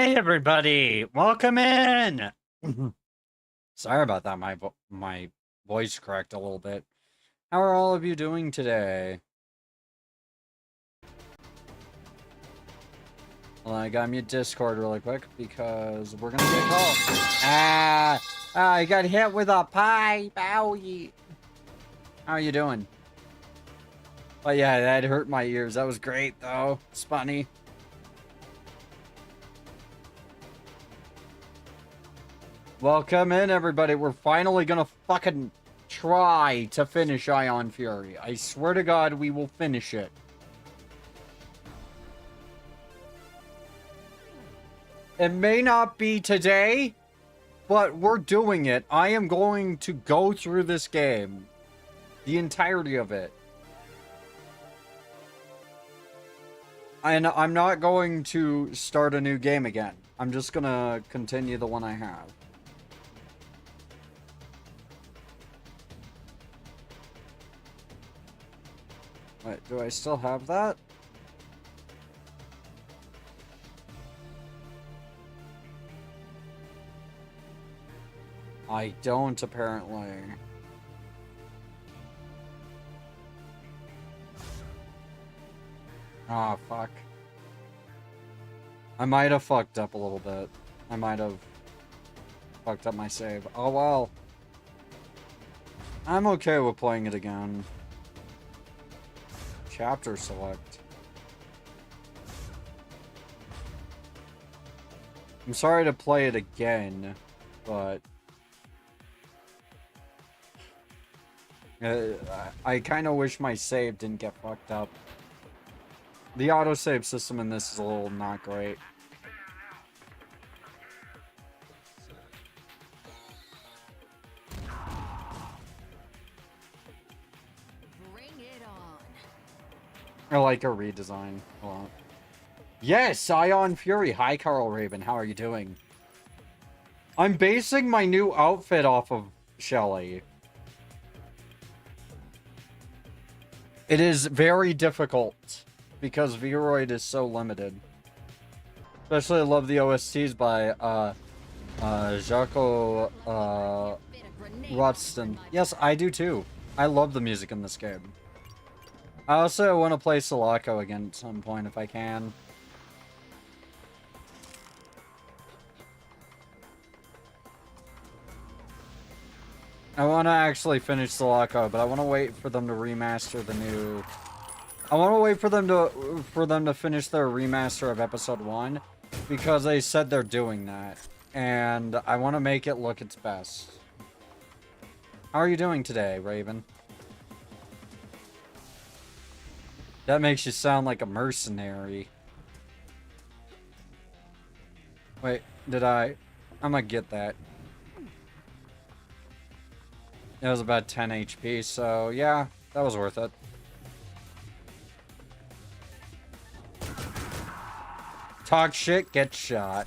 Hey everybody, welcome in. Sorry about that. My voice cracked a little bit. How are all of you doing today? Well, I gotta mute Discord really quick because we're gonna get called. I got hit with a pipe. Owie. How are you doing? Oh yeah, that hurt my ears. That was great though. It's funny. Welcome in, everybody. We're finally gonna fucking try to finish Ion Fury. I swear to God, we will finish it. It may not be today, but we're doing it. I am going to go through this game. The entirety of it. And I'm not going to start a new game again. I'm just gonna continue the one I have. Wait, do I still have that? I don't, apparently. Ah, fuck. I might have fucked up a little bit. I might have fucked up my save. Oh, well. I'm okay with playing it again. Chapter select. I'm sorry to play it again, but I kind of wish my save didn't get fucked up. The autosave system in this is a little not great. I like a redesign a lot. Yes, Ion Fury. Hi, Carl Raven. How are you doing? I'm basing my new outfit off of Shelly. It is very difficult because Vroid is so limited. Especially I love the OSTs by Jaco Rodston. Yes, I do too. I love the music in this game. I also want to play Sulaco again at some point if I can. I want to actually finish Sulaco, but I want to wait for them to remaster the new... I want to wait for them to finish their remaster of episode 1 because they said they're doing that, and I want to make it look its best. How are you doing today, Raven? That makes you sound like a mercenary. Wait, did I? I'm gonna get that. It was about 10 HP, so yeah, that was worth it. Talk shit, get shot.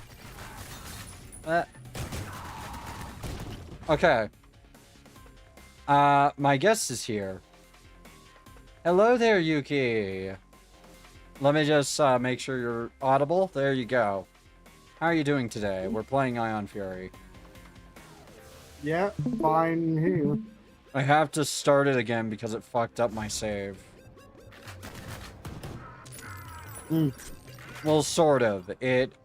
Okay. My guest is here. Hello there, Yuki. Let me just make sure you're audible. There you go. How are you doing today? We're playing Ion Fury. Yeah, fine here. I have to start it again because it fucked up my save. Well, sort of.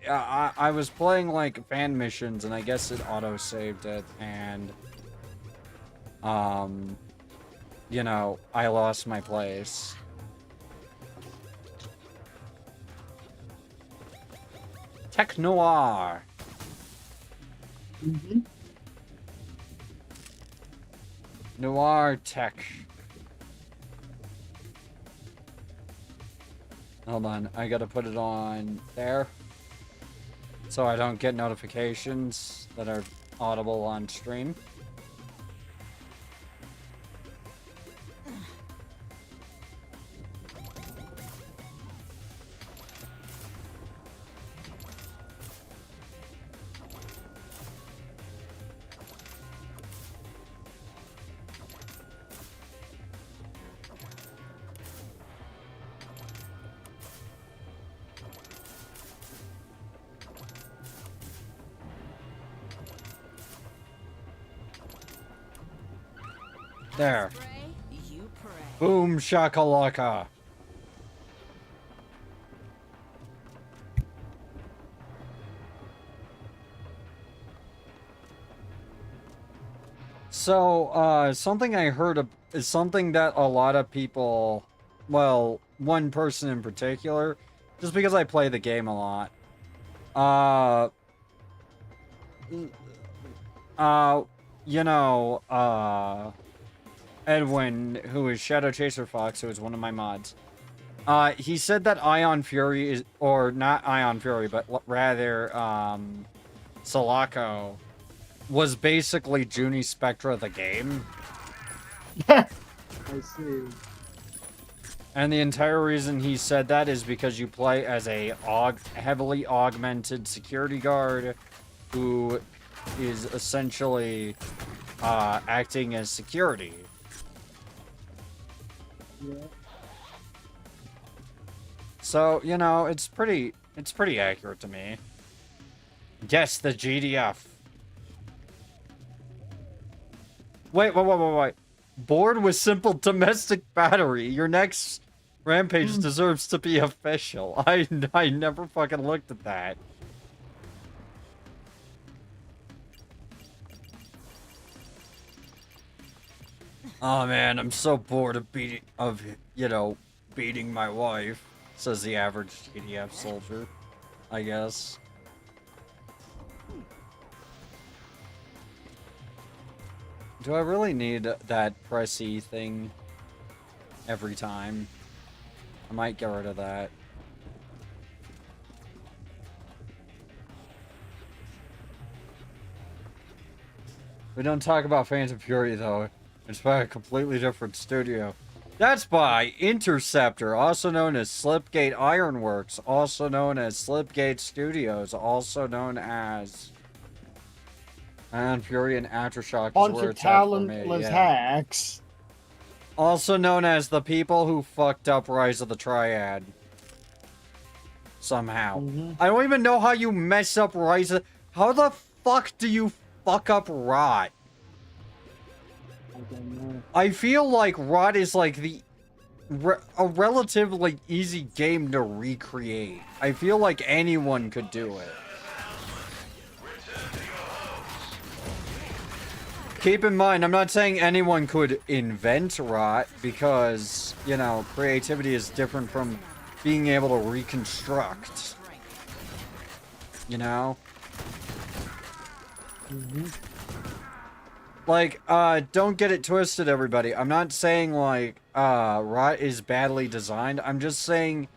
I was playing, like, fan missions, and I guess it auto-saved it, and... you know, I lost my place. Tech Noir! Noir Tech. Hold on, I gotta put it on there. So I don't get notifications that are audible on stream. There. Pray, you pray. Boom shakalaka. So, something I heard of is something that a lot of people, well, one person in particular, just because I play the game a lot, uh, you know, Edwin, who is Shadow Chaser Fox, who is one of my mods, he said that Ion Fury is, or not Ion Fury, but rather, Sulaco was basically Junie Spectra the game. I see. And the entire reason he said that is because you play as a heavily augmented security guard who is essentially acting as security. Yeah. So, you know, it's pretty accurate to me. Yes, the GDF. Wait. Bored with simple domestic battery. Your next rampage deserves to be official. I never fucking looked at that. Oh man, I'm so bored of beating my wife, says the average GDF soldier, I guess. Do I really need that press E thing every time? I might get rid of that. We don't talk about Phantom Fury, though. It's by a completely different studio. That's by Interceptor, also known as Slipgate Ironworks, also known as Slipgate Studios, also known as... And Fury and Aftershock Bunch is where of it's at for me. talentless Yeah. hacks. Also known as the people who fucked up Rise of the Triad. Somehow. I don't even know how you mess up Rise of... How the fuck do you fuck up Rot? I don't know. I feel like Rot is like a relatively easy game to recreate. I feel like anyone could do it. Keep in mind, I'm not saying anyone could invent Rot, because, you know, creativity is different from being able to reconstruct. You know? Like, don't get it twisted, everybody. I'm not saying, like, Rot is badly designed. I'm just saying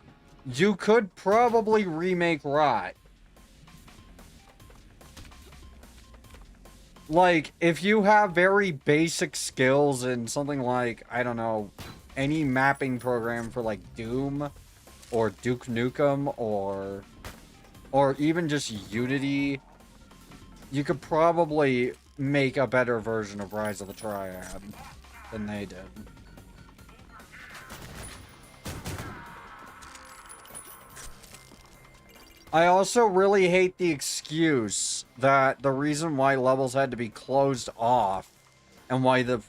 you could probably remake Rot. Like, if you have very basic skills in something like, I don't know, any mapping program for, like, Doom, or Duke Nukem, or even just Unity, you could probably make a better version of Rise of the Triad than they did. I also really hate the excuse that the reason why levels had to be closed off and why the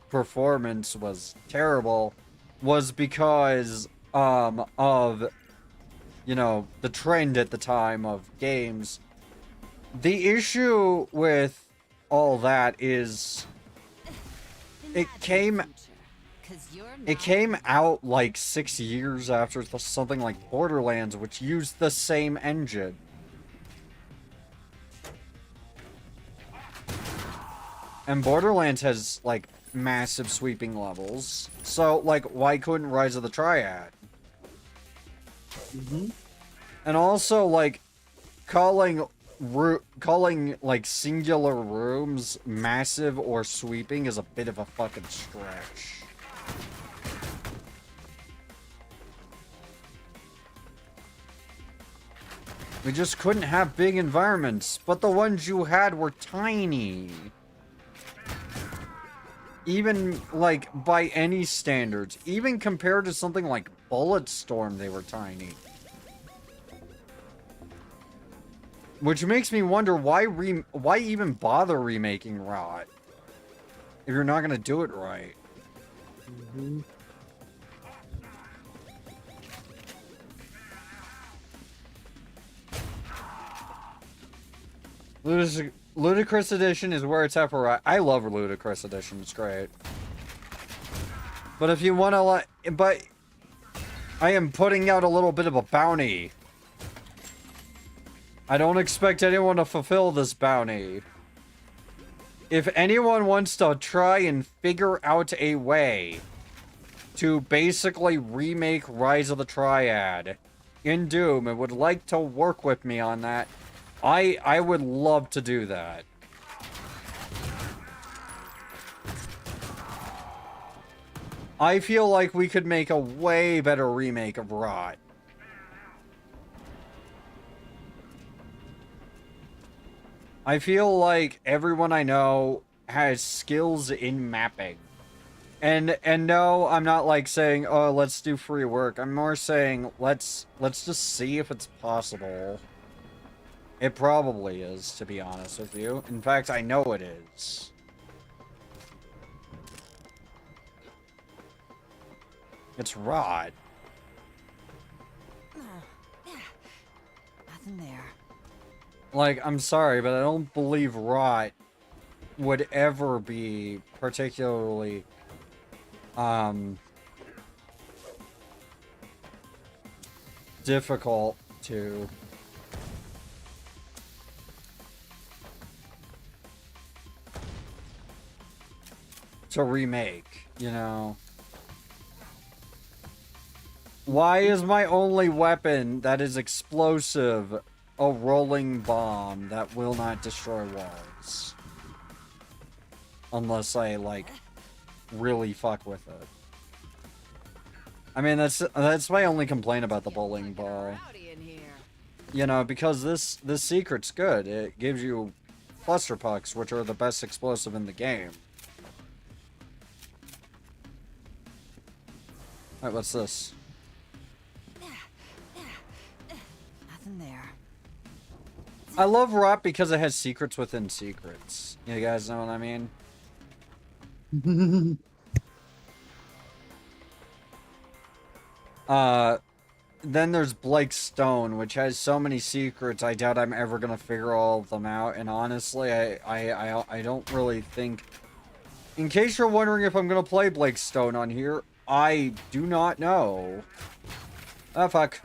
performance was terrible was because of, you know, the trend at the time of games. The issue with all that is it came out like 6 years after something like Borderlands, which used the same engine. And Borderlands has, like, massive sweeping levels. So, like, why couldn't Rise of the Triad? And also, like, calling like singular rooms massive or sweeping is a bit of a fucking stretch. We just couldn't have big environments, but the ones you had were tiny. Even, like, by any standards, even compared to something like Bulletstorm, they were tiny. Which makes me wonder why even bother remaking Rot? if you're not gonna do it right. Mm-hmm. Ludicrous Edition is where it's at for right. I love Ludicrous Edition. It's great. But if you want to like, but I am putting out a little bit of a bounty. I don't expect anyone to fulfill this bounty. If anyone wants to try and figure out a way to basically remake Rise of the Triad in Doom and would like to work with me on that, I would love to do that. I feel like we could make a way better remake of Rot. I feel like everyone I know has skills in mapping. And no, I'm not like saying, oh, let's do free work. I'm more saying, let's just see if it's possible. It probably is, to be honest with you. In fact, I know it is. It's Rot. Nothing there. Like, I'm sorry, but I don't believe Rot would ever be particularly, difficult to remake, you know? Why is my only weapon that is explosive a rolling bomb that will not destroy walls? Unless I, like, really fuck with it. I mean, that's my only complaint about the bowling ball. You know, because this secret's good. It gives you cluster pucks, which are the best explosive in the game. Alright, what's this? Nothing there. I love Rot because it has secrets within secrets. You guys know what I mean? Then there's Blake Stone, which has so many secrets, I doubt I'm ever gonna figure all of them out. And honestly, I don't really think... In case you're wondering if I'm gonna play Blake Stone on here, I do not know. Ah, fuck.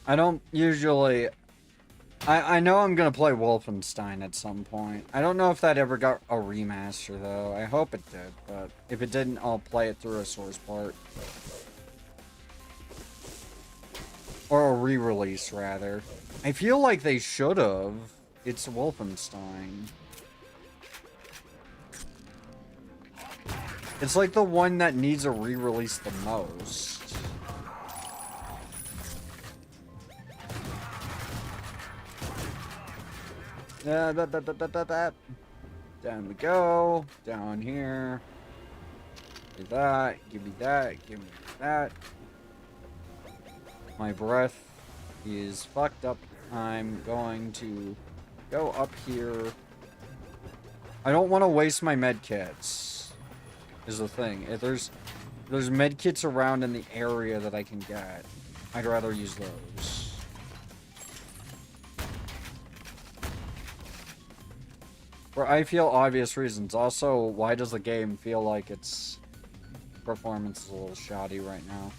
I don't usually... I know I'm gonna play Wolfenstein at some point. I don't know if that ever got a remaster, though. I hope it did, but if it didn't, I'll play it through a source part. Or a re-release, rather. I feel like they should've. It's Wolfenstein. It's like the one that needs a re-release the most. Down we go. Down here. Give me that. Give me that. Give me that. My breath is fucked up. I'm going to go up here. I don't want to waste my med kits. Is the thing. If there's med kits around in the area that I can get, I'd rather use those. For I feel obvious reasons. Also, why does the game feel like its performance is a little shoddy right now?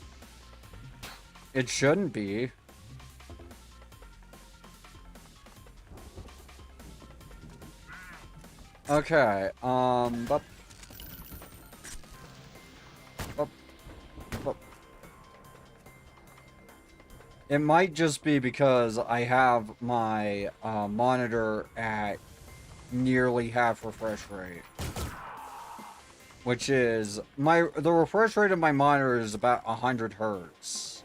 It shouldn't be. Okay, but... It might just be because I have my monitor at nearly half refresh rate, which is the refresh rate of my monitor is about 100 hertz,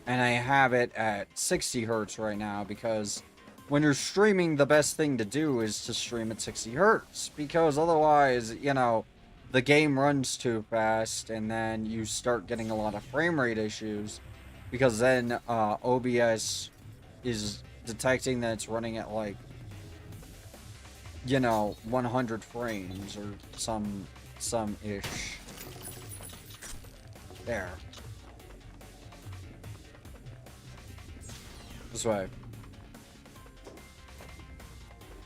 and I have it at 60 hertz right now because when you're streaming, the best thing to do is to stream at 60 hertz because otherwise, you know, the game runs too fast, and then you start getting a lot of frame rate issues, because then OBS is detecting that it's running at like, you know, 100 frames or some ish. There. This way.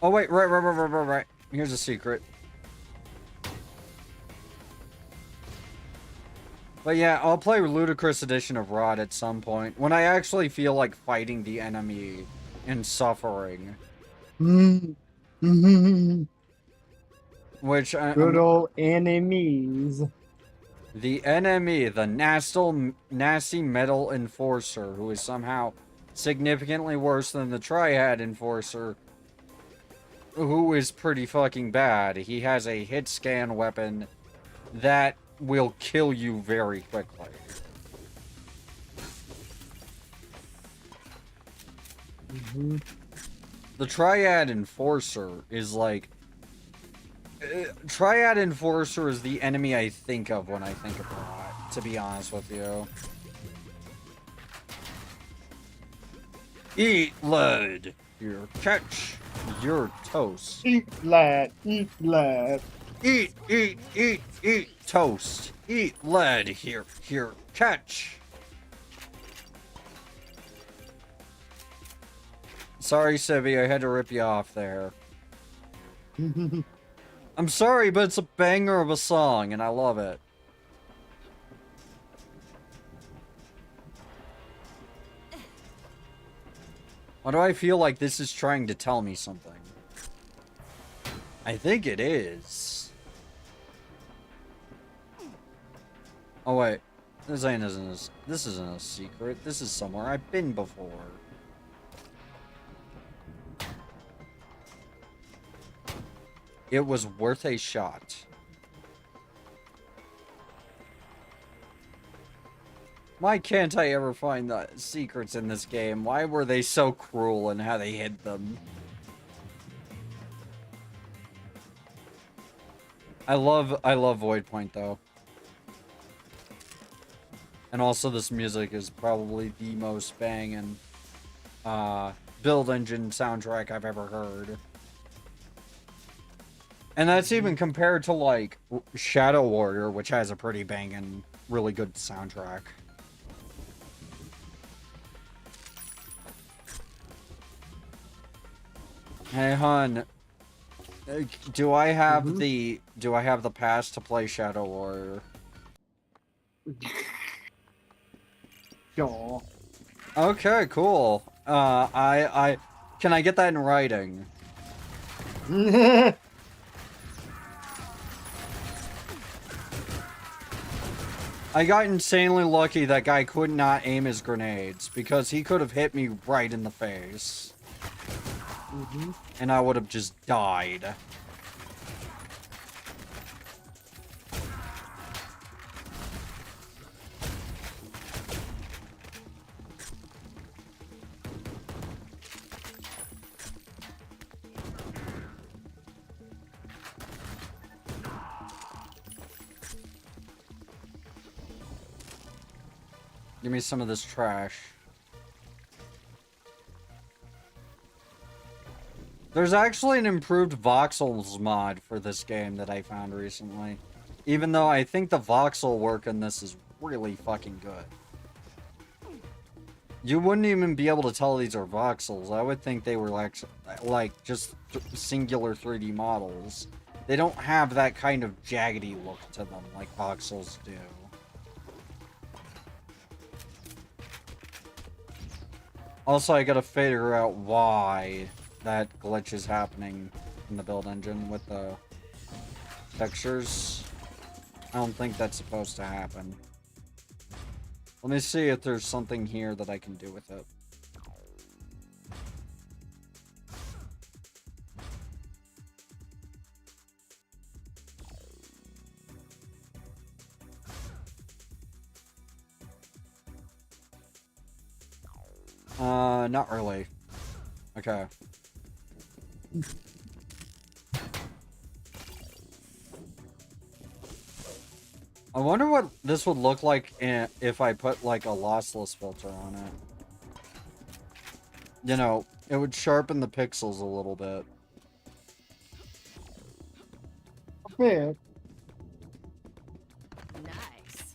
Oh wait, right. Here's a secret. But yeah, I'll play Ludicrous Edition of Rod at some point, when I actually feel like fighting the enemy and suffering. Which Good old enemies. the enemy, the nasty metal enforcer, who is somehow significantly worse than the triad enforcer, who is pretty fucking bad. He has a hit scan weapon that will kill you very quickly. The Triad Enforcer is like... Triad Enforcer is the enemy I think of when I think of Rot, to be honest with you. Eat lead. Your catch. Your toast. Eat lad, eat lad. Eat toast. Eat lead. Here, catch. Sorry, Sibby, I had to rip you off there. I'm sorry, but it's a banger of a song, and I love it. Why do I feel like this is trying to tell me something? I think it is. Oh wait, this isn't a secret. This is somewhere I've been before. It was worth a shot. Why can't I ever find the secrets in this game? Why were they so cruel in how they hid them? I love Void Point though. And also this music is probably the most banging build engine soundtrack I've ever heard. And that's even compared to like Shadow Warrior, which has a pretty banging, really good soundtrack. Hey, hun. Do I have the pass to play Shadow Warrior? Aw. Okay, cool. Can I get that in writing? I got insanely lucky that guy could not aim his grenades, because he could have hit me right in the face. And I would have just died. Give me some of this trash. There's actually an improved voxels mod for this game that I found recently. Even though I think the voxel work in this is really fucking good. You wouldn't even be able to tell these are voxels. I would think they were like just singular 3D models. They don't have that kind of jaggedy look to them like voxels do. Also, I gotta figure out why that glitch is happening in the build engine with the textures. I don't think that's supposed to happen. Let me see if there's something here that I can do with it. Not really. Okay. I wonder what this would look like if I put like a lossless filter on it. You know, it would sharpen the pixels a little bit. Yeah. Nice.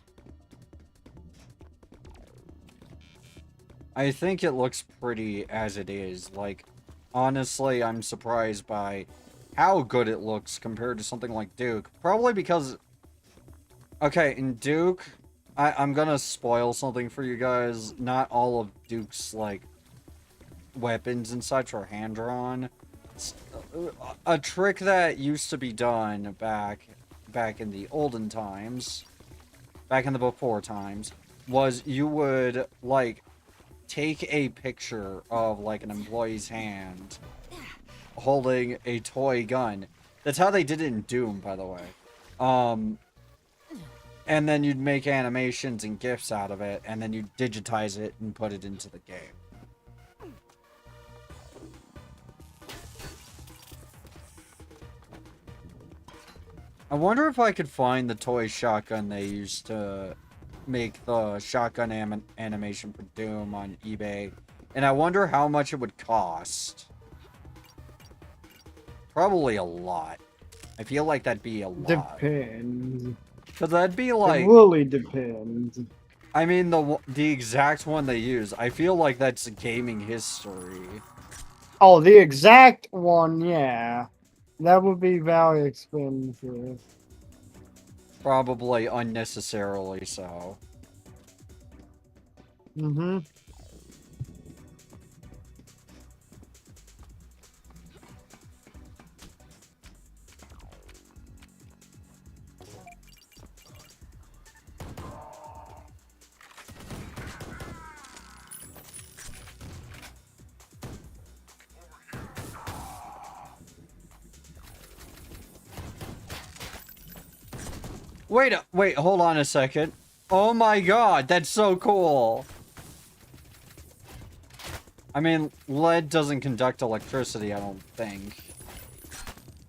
I think it looks pretty as it is. Like, honestly, I'm surprised by how good it looks compared to something like Duke. Probably because... Okay, in Duke, I'm gonna spoil something for you guys. Not all of Duke's, like, weapons and such are hand-drawn. A trick that used to be done back in the olden times, back in the before times, was you would, like, take a picture of, like, an employee's hand holding a toy gun. That's how they did it in Doom, by the way. And then you'd make animations and GIFs out of it, and then you'd digitize it and put it into the game. I wonder if I could find the toy shotgun they used to make the shotgun animation for Doom on eBay. And I wonder how much it would cost. Probably a lot. I feel like that'd be a lot. Depends. Because that'd be like... It really depends. I mean, the exact one they use. I feel like that's gaming history. Oh, the exact one, yeah. That would be very expensive. Probably unnecessarily so. Mm-hmm. Wait, hold on a second. Oh my god, that's so cool. I mean, lead doesn't conduct electricity, I don't think.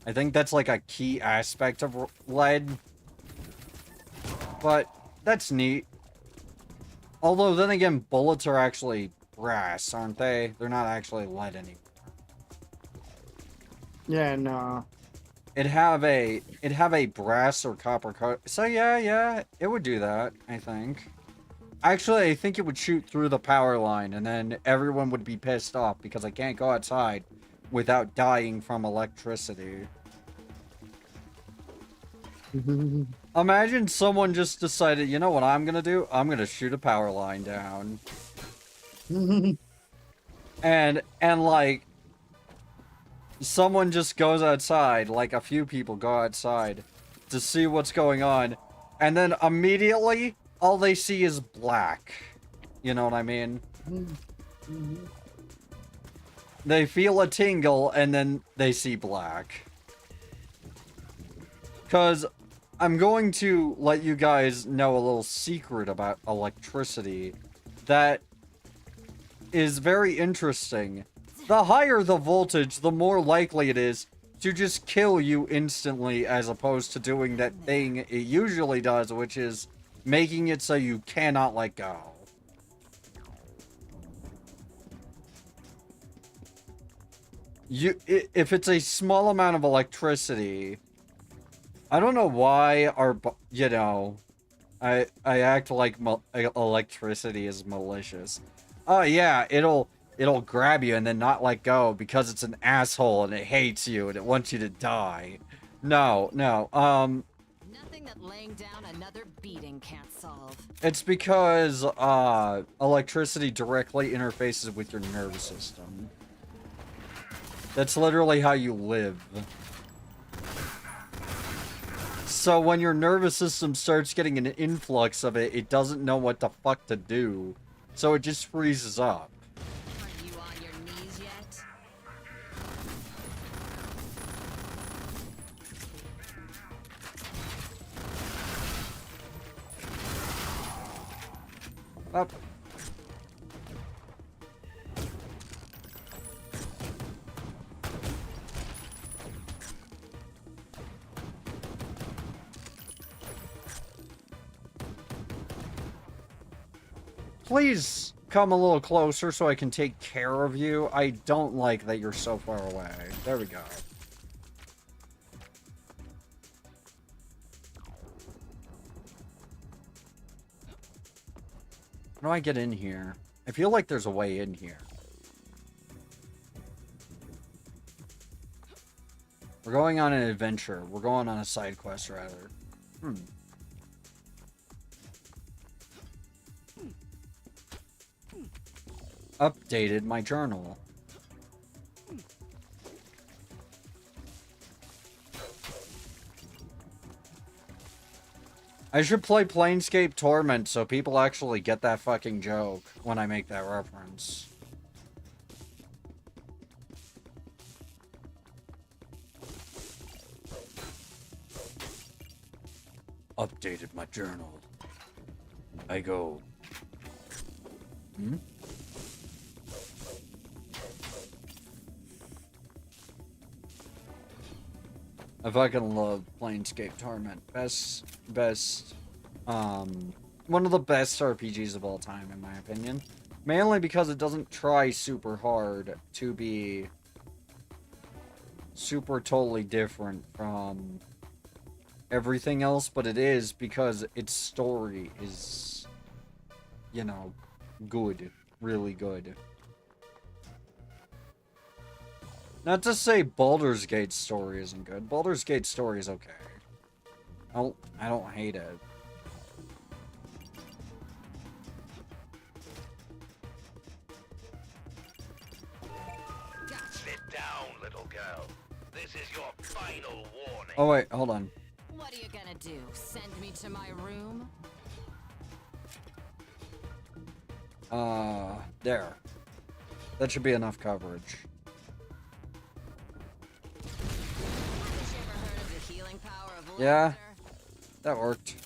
I think that's like a key aspect of lead. But that's neat. Although, then again, bullets are actually brass, aren't they? They're not actually lead anymore. Yeah, no. It'd have a brass or copper coat. So yeah, it would do that, I think. Actually, I think it would shoot through the power line, and then everyone would be pissed off because I can't go outside without dying from electricity. Imagine someone just decided, you know what I'm gonna do? I'm gonna shoot a power line down. and like, someone just goes outside, like a few people go outside to see what's going on, and then immediately all they see is black. You know what I mean? They feel a tingle and then they see black. Because I'm going to let you guys know a little secret about electricity that is very interesting. The higher the voltage, the more likely it is to just kill you instantly, as opposed to doing that thing it usually does, which is making it so you cannot let go. If it's a small amount of electricity, I don't know why you know, I act like electricity is malicious. Oh yeah, it'll grab you and then not let go because it's an asshole and it hates you and it wants you to die. No. Nothing that laying down another beating can't solve. It's because electricity directly interfaces with your nervous system. That's literally how you live. So when your nervous system starts getting an influx of it, it doesn't know what the fuck to do. So it just freezes up. Are you on your knees yet? Up. Please come a little closer so I can take care of you. I don't like that you're so far away. There we go. How do I get in here? I feel like there's a way in here. We're going on an adventure. We're going on a side quest, rather. Updated my journal. I should play Planescape Torment so people actually get that fucking joke when I make that reference. Updated my journal. I go. I fucking love Planescape Torment. One of the best RPGs of all time, in my opinion. Mainly because it doesn't try super hard to be super totally different from everything else, but it is because its story is, you know, good. Really good. Not to say Baldur's Gate's story isn't good. Baldur's Gate's story is okay. I don't hate it. Sit down, little girl. This is your final warning. Oh wait, hold on. What are you gonna do? Send me to my room? There. That should be enough coverage. Haven't you ever heard of the healing power of Yeah. laughter? That worked.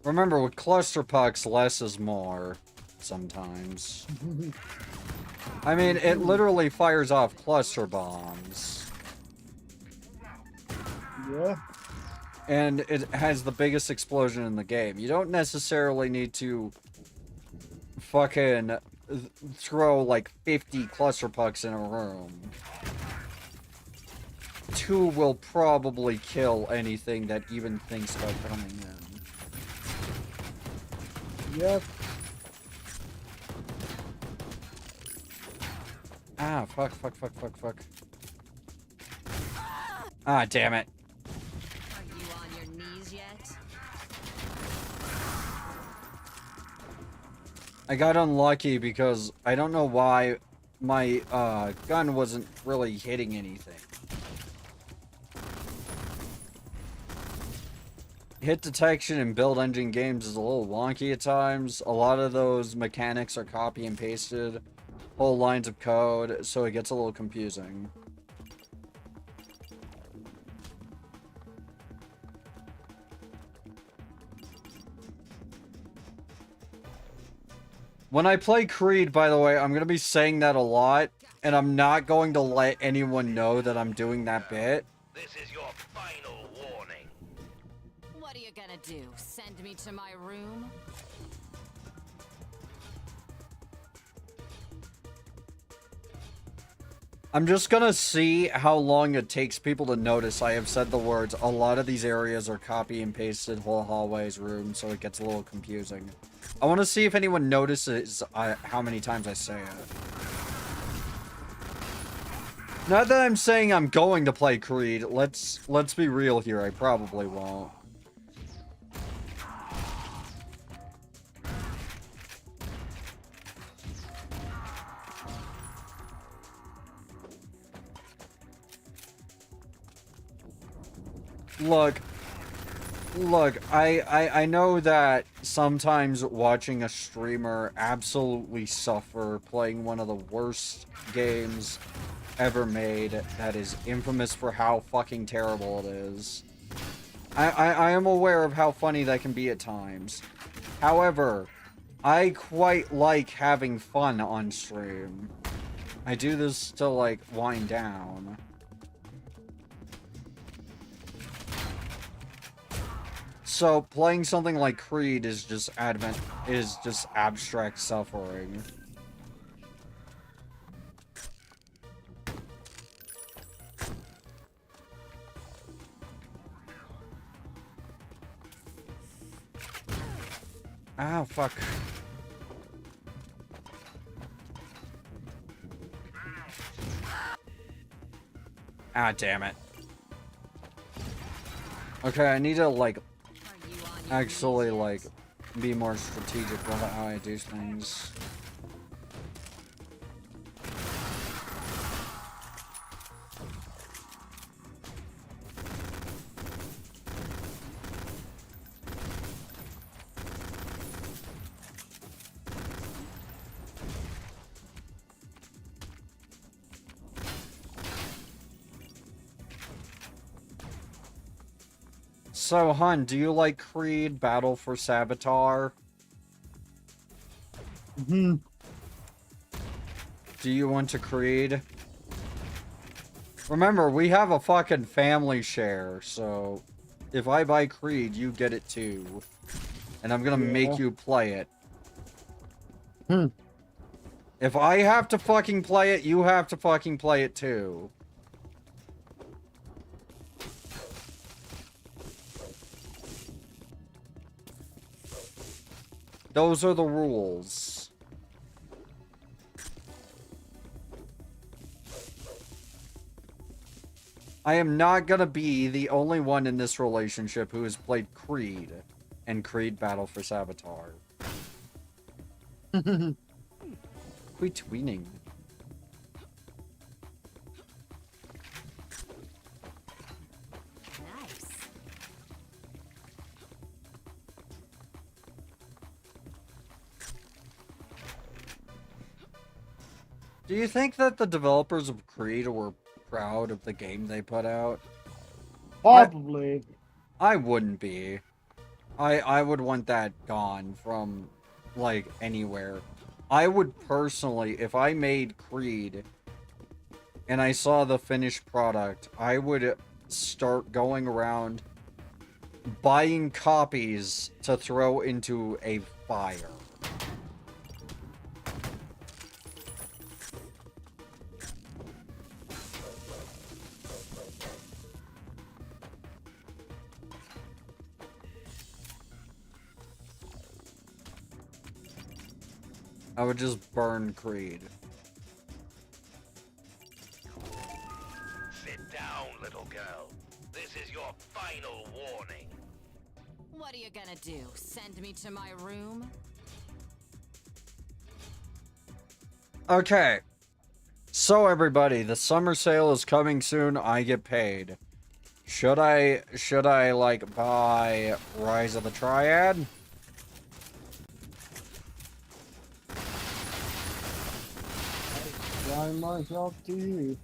Remember, with clusterfucks, less is more. Sometimes. I mean, it literally fires off cluster bombs. Yeah. And it has the biggest explosion in the game. You don't necessarily need to fucking throw like 50 clusterfucks in a room. 2 will probably kill anything that even thinks about coming in. Yep. Ah, fuck. Ah, damn it. Are you on your knees yet? I got unlucky because I don't know why my gun wasn't really hitting anything. Hit detection in build engine games is a little wonky at times. A lot of those mechanics are copy and pasted, whole lines of code, so it gets a little confusing. When I play Creed, by the way, I'm going to be saying that a lot, and I'm not going to let anyone know that I'm doing that bit. This is your final warning. What are you gonna do? Send me to my room? I'm just gonna see how long it takes people to notice I have said the words. A lot of these areas are copy and pasted, whole hallways, rooms, so it gets a little confusing. I want to see if anyone notices how many times I say it. Not that I'm saying I'm going to play Creed. Let's be real here. I probably won't. Look, I know that sometimes watching a streamer absolutely suffer playing one of the worst games ever made that is infamous for how fucking terrible it is. I am aware of how funny that can be at times. However, I quite like having fun on stream. I do this to, like, wind down. So playing something like Creed is just abstract suffering. Ah, fuck. Ah, damn it. Okay, I need to, like, actually, like, be more strategic about how I do things. So, Hun, do you like Creed Battle for Saboteur? Hmm. Do you want to Creed? Remember, we have a fucking family share, so if I buy Creed, you get it too. And I'm gonna make you play it. Hmm. If I have to fucking play it, you have to fucking play it too. Those are the rules. I am not gonna be the only one in this relationship who has played Creed and Creed Battle for Saboteur. Quit tweening. Nice. Do you think that the developers of Creed were proud of the game they put out? Probably. I wouldn't be. I would want that gone from, like, anywhere. I would personally, if I made Creed and I saw the finished product, I would start going around buying copies to throw into a fire. I would just burn Creed. Sit down, little girl. This is your final warning. What are you gonna do? Send me to my room? Okay. So everybody, the summer sale is coming soon. I get paid. Should I like buy Rise of the Triad? Very much up to you.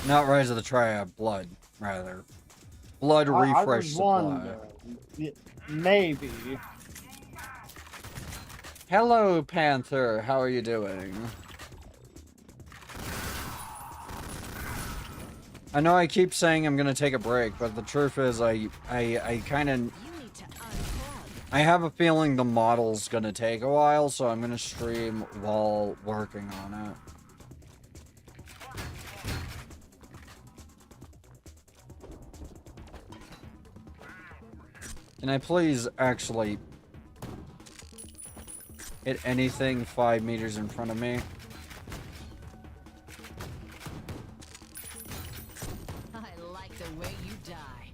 Not Rise of the Triad, Blood, rather. Blood I refresh was supply. wondering. Maybe. Hello, Panther. How are you doing? I know I keep saying I'm gonna take a break, but the truth is I kind of... You need to unplug. I have a feeling the model's gonna take a while, so I'm gonna stream while working on it. Can I please actually hit anything 5 meters in front of me? I like the way you die.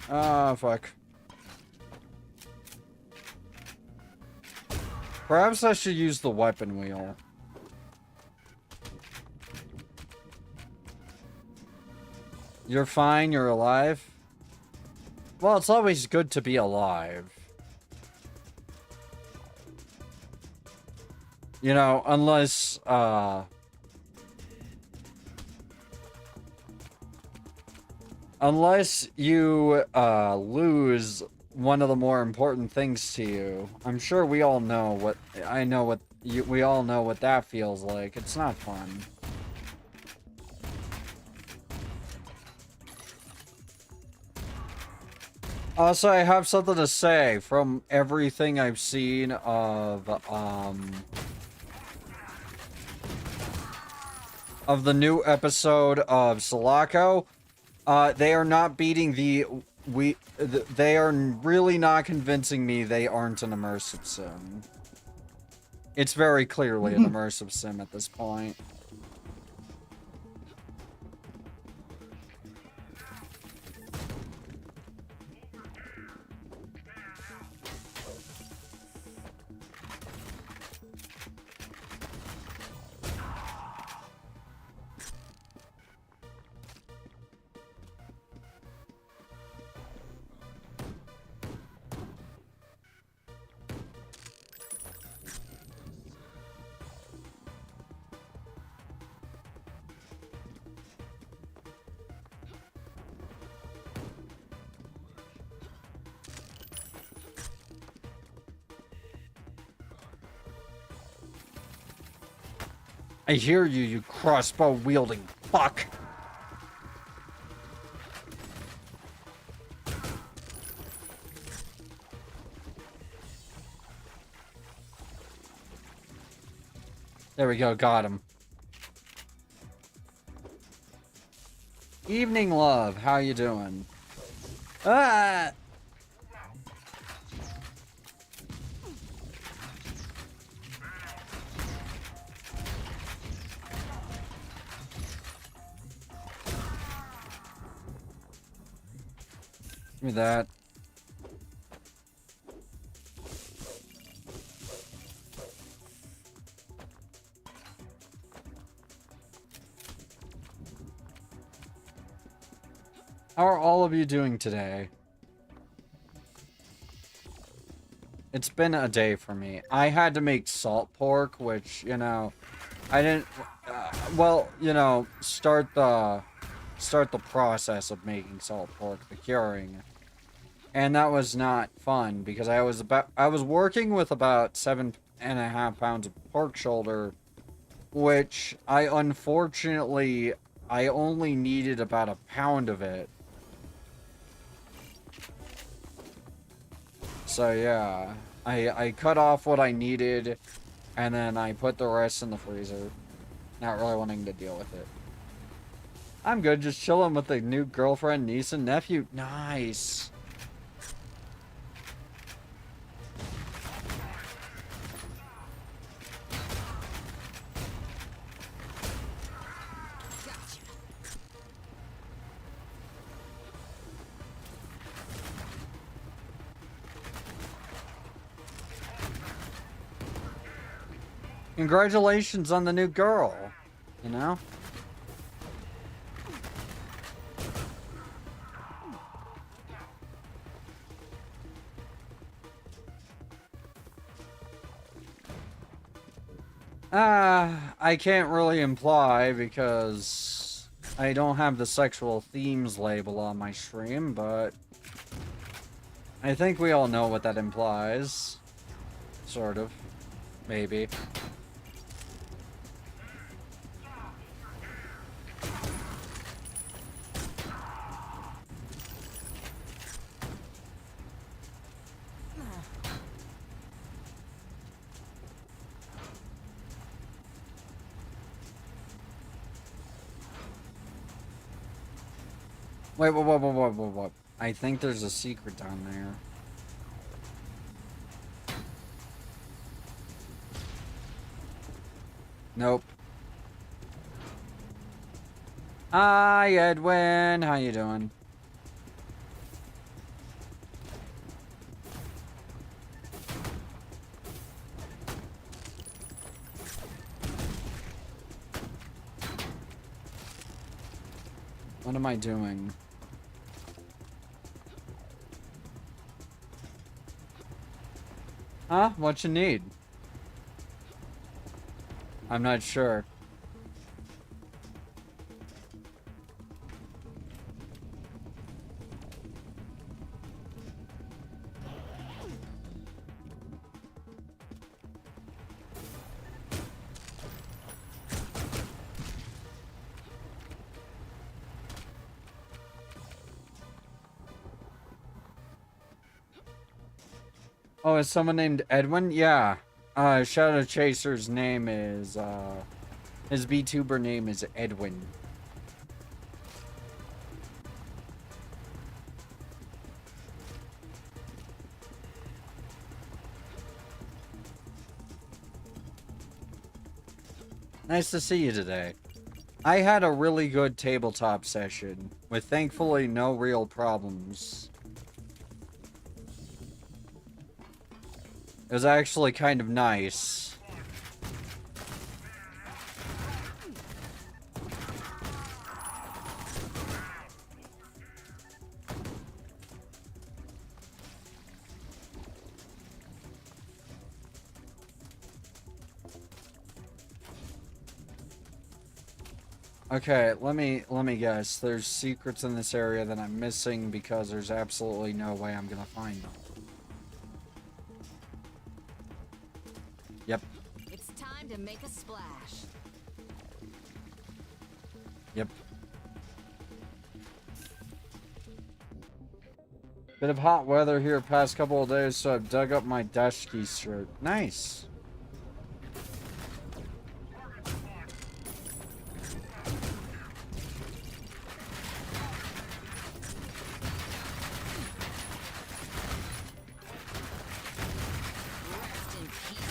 Ah, fuck. Perhaps I should use the weapon wheel. You're fine, you're alive? Well, it's always good to be alive. You know, unless, unless you, lose one of the more important things to you. I'm sure we all know what, we all know what that feels like. It's not fun. Also, I have something to say from everything I've seen of the new episode of Sulaco. They are not beating they are really not convincing me they aren't an immersive sim. It's very clearly an immersive sim at this point. I hear you, you crossbow-wielding fuck! There we go, got him. Evening, love. How you doing? Ah! Give me that. How are all of you doing today? It's been a day for me. I had to make salt pork, which, you know, I didn't, well, you know, start the process of making salt pork, the curing. And that was not fun because I was working with about 7.5 pounds of pork shoulder, which I only needed about a pound of it. So yeah, I cut off what I needed, and then I put the rest in the freezer. Not really wanting to deal with it. I'm good, just chilling with the new girlfriend, niece, and nephew. Nice. Congratulations on the new girl, you know? I can't really imply because I don't have the sexual themes label on my stream, but I think we all know what that implies. Sort of. Maybe. Wait, what? I think there's a secret down there. Nope. Hi, Edwin. How you doing? What am I doing? Huh? What you need? I'm not sure. Oh, is someone named Edwin? Yeah. Shadow Chaser's name is, his VTuber name is Edwin. Nice to see you today. I had a really good tabletop session, with thankfully no real problems. It was actually kind of nice. Okay, let me guess. There's secrets in this area that I'm missing because there's absolutely no way I'm gonna find them. Yep. It's time to make a splash. Yep. Bit of hot weather here past couple of days, so I've dug up my dashki shirt. Nice. Rest in pieces.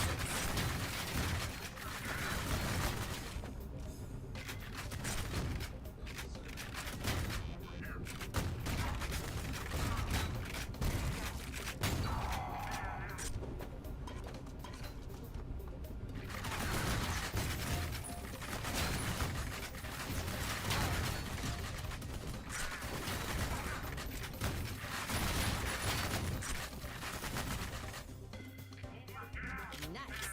Nice.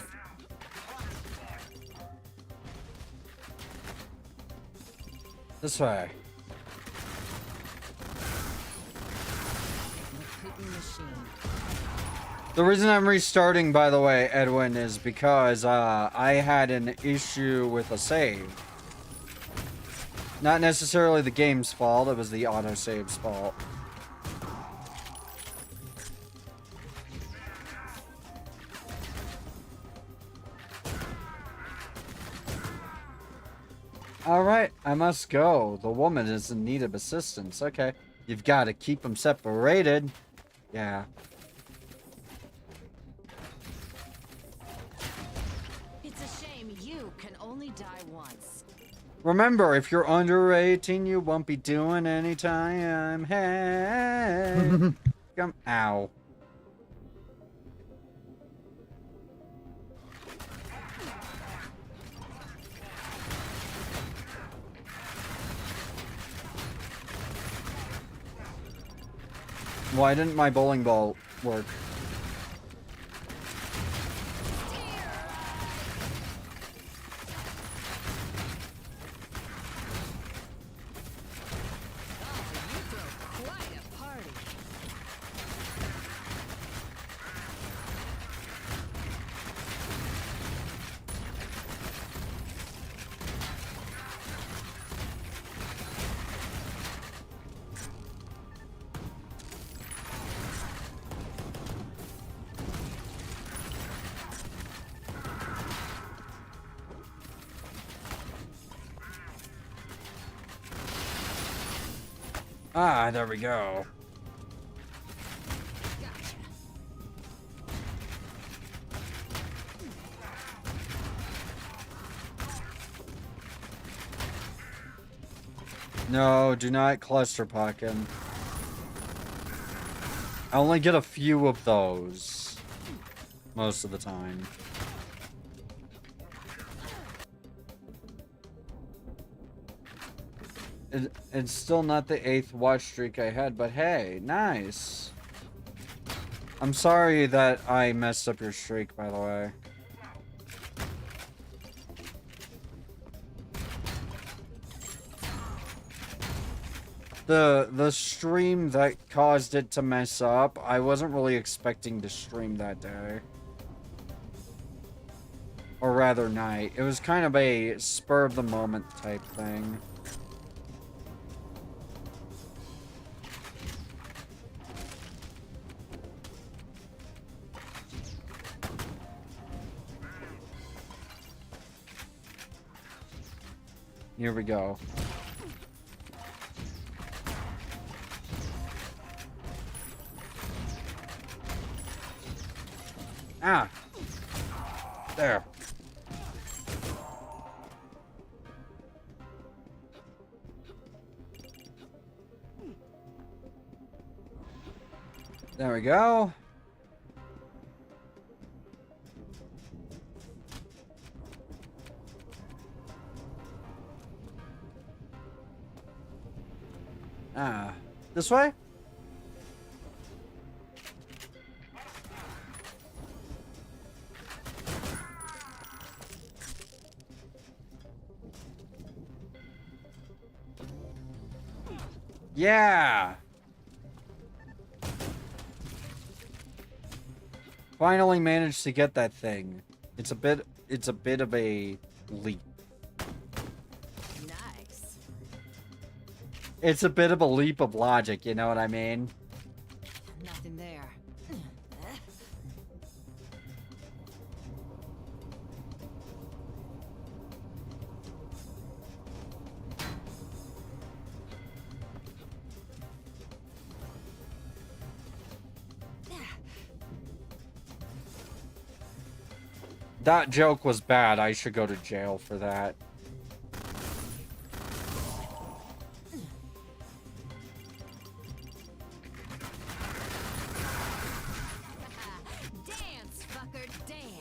This way. Recruiting machine. The reason I'm restarting, by the way, Edwin, is because I had an issue with a save. Not necessarily the game's fault, it was the autosave's fault. Alright, I must go. The woman is in need of assistance. Okay. You've got to keep them separated. Yeah. It's a shame you can only die once. Remember, if you're under 18, you won't be doing any time. Hey. Come. Ow. Why didn't my bowling ball work? Oh, you throw quite a party. Ah, there we go. Gotcha. No, do not cluster pocket. I only get a few of those. Most of the time. It's still not the 8th watch streak I had, but hey, nice. I'm sorry that I messed up your streak, by the way. The stream that caused it to mess up, I wasn't really expecting to stream that day. Or rather, night. It was kind of a spur-of-the-moment type thing. Here we go. Ah! There. There we go. Ah, this way? Yeah! Finally managed to get that thing. It's a bit of a leap. Nice. It's a bit of a leap of logic, you know what I mean? Nothing there. That joke was bad. I should go to jail for that. Dance, fucker, dance.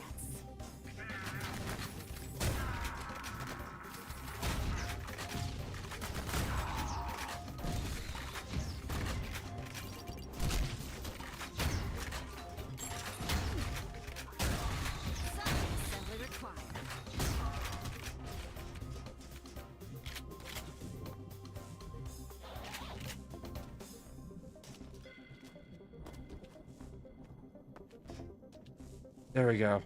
Assembly required. There we go.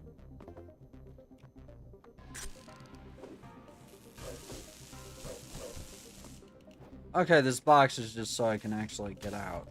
Okay, this box is just so I can actually get out.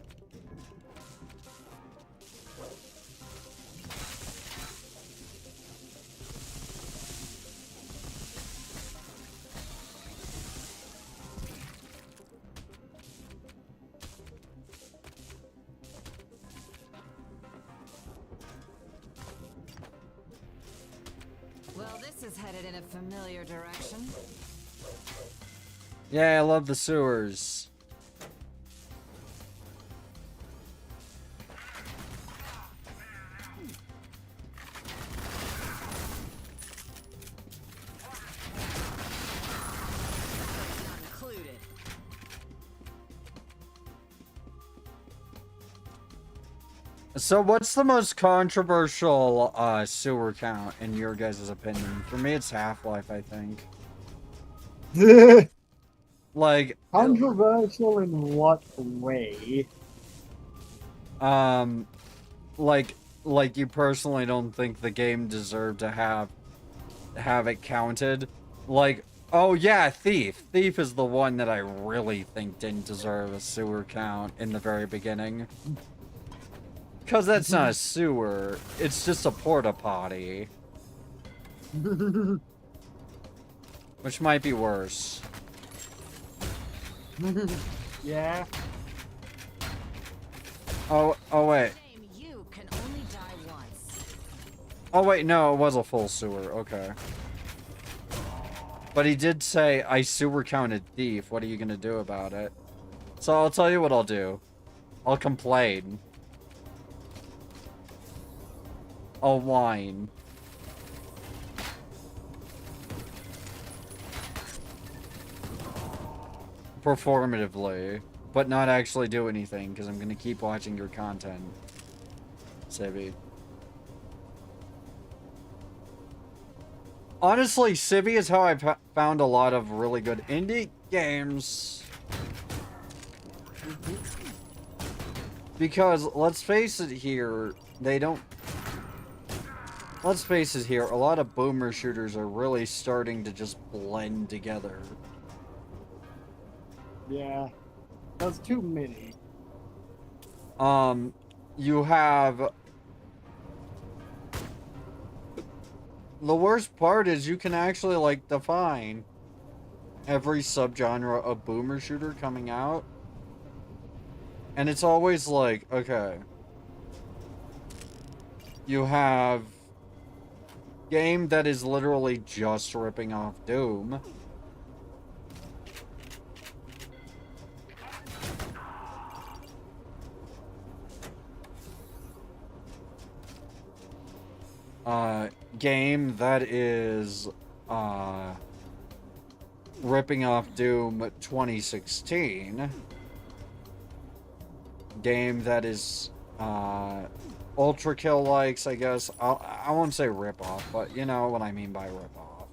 Well, this is headed in a familiar direction. Yeah, I love the sewers. Not included. So what's the most controversial sewer count in your guys' opinion? For me, it's Half-Life, I think. Like, Controversial in what way? like you personally don't think the game deserved to have it counted? Like, oh yeah, Thief. Thief is the one that I really think didn't deserve a sewer count in the very beginning. Because that's not a sewer, it's just a porta potty. Which might be worse. Yeah. Oh wait. Shame you can only die once. Oh wait, no, it was a full sewer, okay. But he did say, I sewer counted Thief, what are you gonna do about it? So I'll tell you what I'll do. I'll complain. I'll whine. Performatively, but not actually do anything, because I'm gonna keep watching your content, Civvy. Honestly, Civvy is how I found a lot of really good indie games. Because, let's face it here, they don't... Let's face it here, a lot of boomer shooters are really starting to just blend together. Yeah. That's too many. You have... The worst part is you can actually, like, define every subgenre of boomer shooter coming out. And it's always like, okay, you have game that is literally just ripping off Doom. Game that is, ripping off Doom 2016. Game that is, Ultra Kill likes, I guess. I won't say rip off, but you know what I mean by rip off.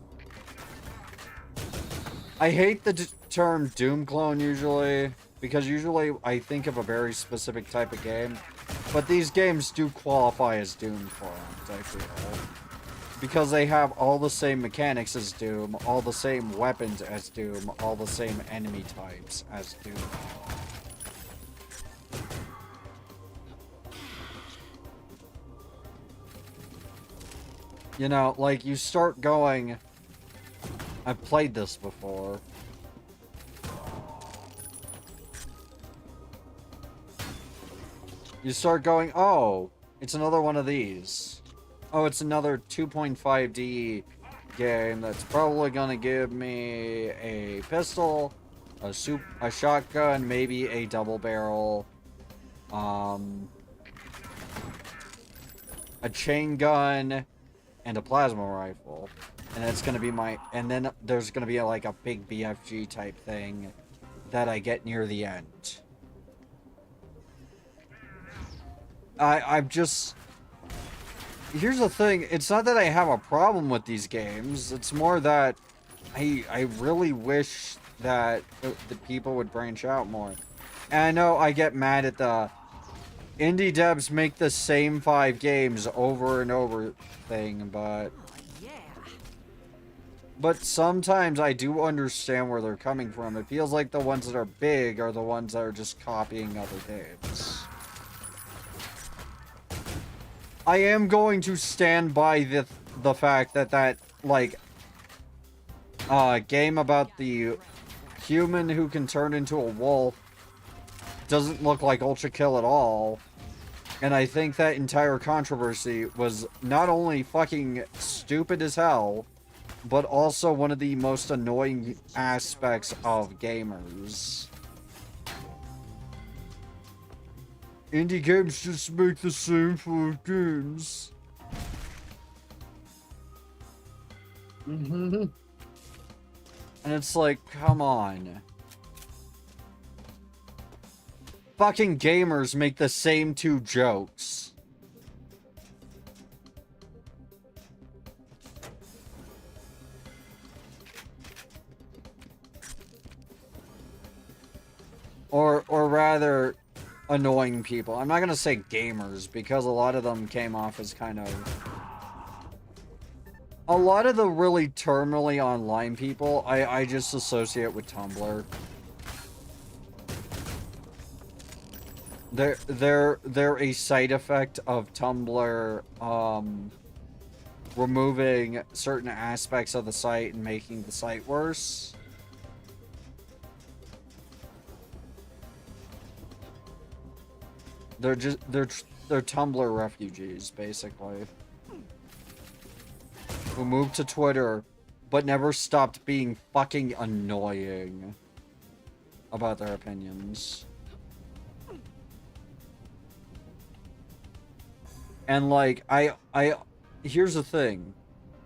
I hate the term Doom clone usually, because usually I think of a very specific type of game. But these games do qualify as Doom clones, I feel. Because they have all the same mechanics as Doom, all the same weapons as Doom, all the same enemy types as Doom. You know, like, you start going... I've played this before. You start going, oh, it's another one of these. Oh, it's another 2.5D game that's probably gonna give me a pistol, a shotgun, maybe a double barrel, a chain gun, and a plasma rifle. And it's gonna be my, and then there's gonna be like a big BFG type thing that I get near the end. I'm just... Here's the thing, it's not that I have a problem with these games, it's more that I really wish that the people would branch out more. And I know I get mad at the indie devs make the same 5 games over and over thing, but... But sometimes I do understand where they're coming from. It feels like the ones that are big are the ones that are just copying other games. I am going to stand by the fact that like game about the human who can turn into a wolf doesn't look like Ultra Kill at all. And I think that entire controversy was not only fucking stupid as hell, but also one of the most annoying aspects of gamers. Indie games just make the same 5 games. And it's like, come on. Fucking gamers make the same 2 jokes. Or rather, annoying people. I'm not gonna say gamers, because a lot of them came off as kind of... A lot of the really terminally online people, I just associate with Tumblr. They're a side effect of Tumblr, removing certain aspects of the site and making the site worse. They're Tumblr refugees, basically. Who moved to Twitter, but never stopped being fucking annoying about their opinions. And like, here's the thing.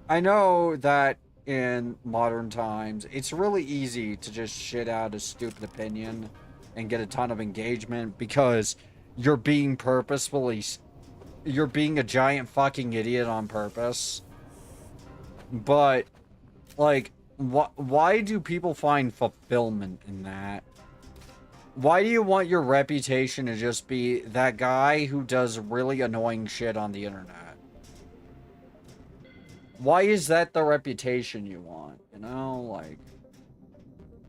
I know that in modern times, it's really easy to just shit out a stupid opinion and get a ton of engagement because you're being you're being a giant fucking idiot on purpose. But, like, why do people find fulfillment in that? Why do you want your reputation to just be that guy who does really annoying shit on the internet? Why is that the reputation you want? You know, like,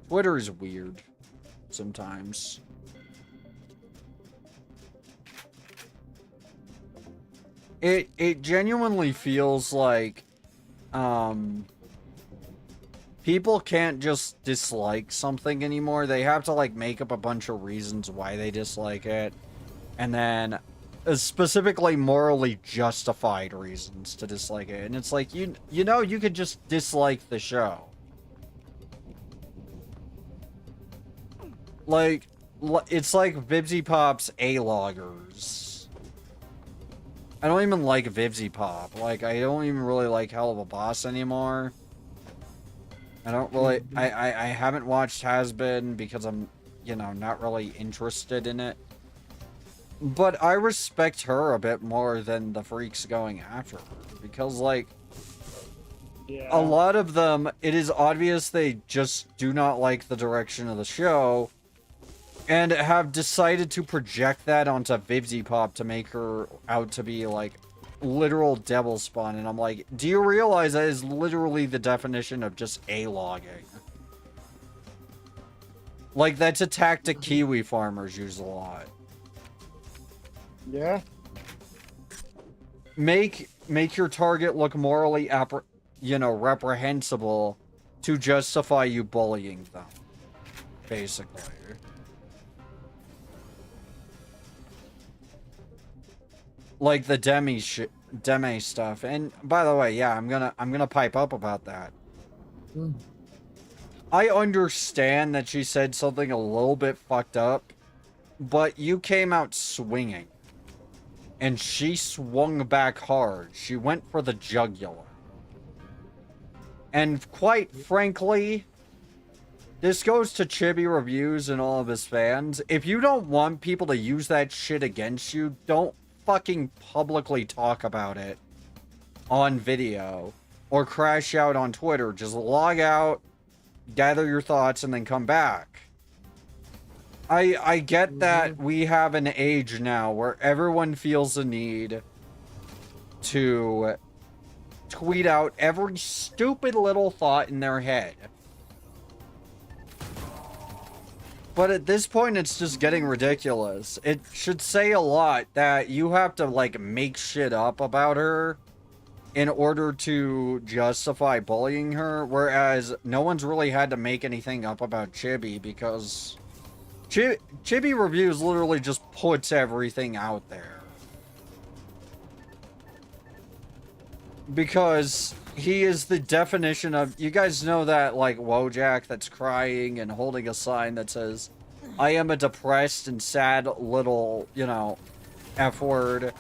Twitter is weird sometimes. It genuinely feels like, people can't just dislike something anymore. They have to, like, make up a bunch of reasons why they dislike it. And then, specifically morally justified reasons to dislike it. And it's like, you know, you could just dislike the show. Like, it's like Vibsy Pop's A-loggers. I don't even like Vibsy Pop. Like, I don't even really like Hell of a Boss anymore. I don't really... I haven't watched Has Been because I'm, you know, not really interested in it. But I respect her a bit more than the freaks going after her. Because, like... Yeah. A lot of them, it is obvious they just do not like the direction of the show. And have decided to project that onto Vibsy Pop to make her out to be, like, literal devil spawn. And I'm like, do you realize that is literally the definition of just A-logging? Like, that's a tactic Kiwi farmers use a lot. Yeah. Make your target look morally, reprehensible to justify you bullying them. Basically. Like the Demi stuff. And by the way, yeah, I'm gonna pipe up about that. Mm. I understand that she said something a little bit fucked up, but you came out swinging. And she swung back hard. She went for the jugular. And quite frankly, this goes to Chibi Reviews and all of his fans. If you don't want people to use that shit against you, don't fucking publicly talk about it on video or crash out on Twitter. Just log out, gather your thoughts, and then come back. I get that we have an age now where everyone feels the need to tweet out every stupid little thought in their head. But at this point, it's just getting ridiculous. It should say a lot that you have to, like, make shit up about her in order to justify bullying her, whereas no one's really had to make anything up about Chibi because Chibi Reviews literally just puts everything out there. Because he is the definition of... You guys know that, like, Wojak that's crying and holding a sign that says, I am a depressed and sad little, you know, F-word.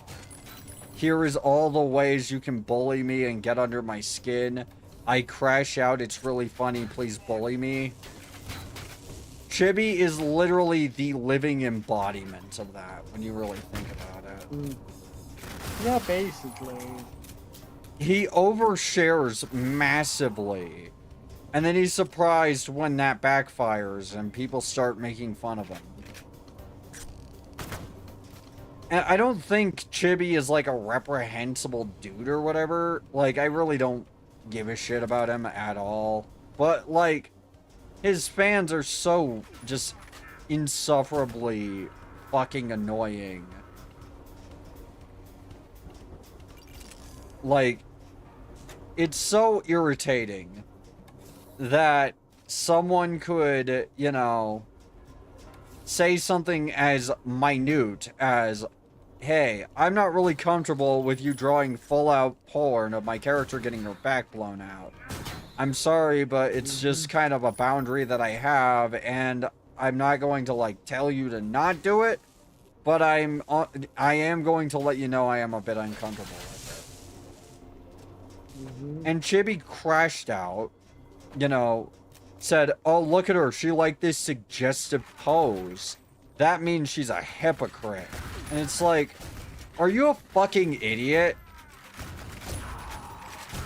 Here is all the ways you can bully me and get under my skin. I crash out. It's really funny. Please bully me. Chibi is literally the living embodiment of that when you really think about it. Yeah, basically. He overshares massively. And then he's surprised when that backfires and people start making fun of him. And I don't think Chibi is like a reprehensible dude or whatever. Like, I really don't give a shit about him at all. But, like, his fans are so just insufferably fucking annoying. Like, it's so irritating that someone could, you know, say something as minute as, hey, I'm not really comfortable with you drawing full-out porn of my character getting her back blown out. I'm sorry, but it's just kind of a boundary that I have, and I'm not going to, like, tell you to not do it, but I am going to let you know I am a bit uncomfortable with it. And Chibi crashed out, you know, said, oh, look at her, she liked this suggestive pose. That means she's a hypocrite. And it's like, are you a fucking idiot?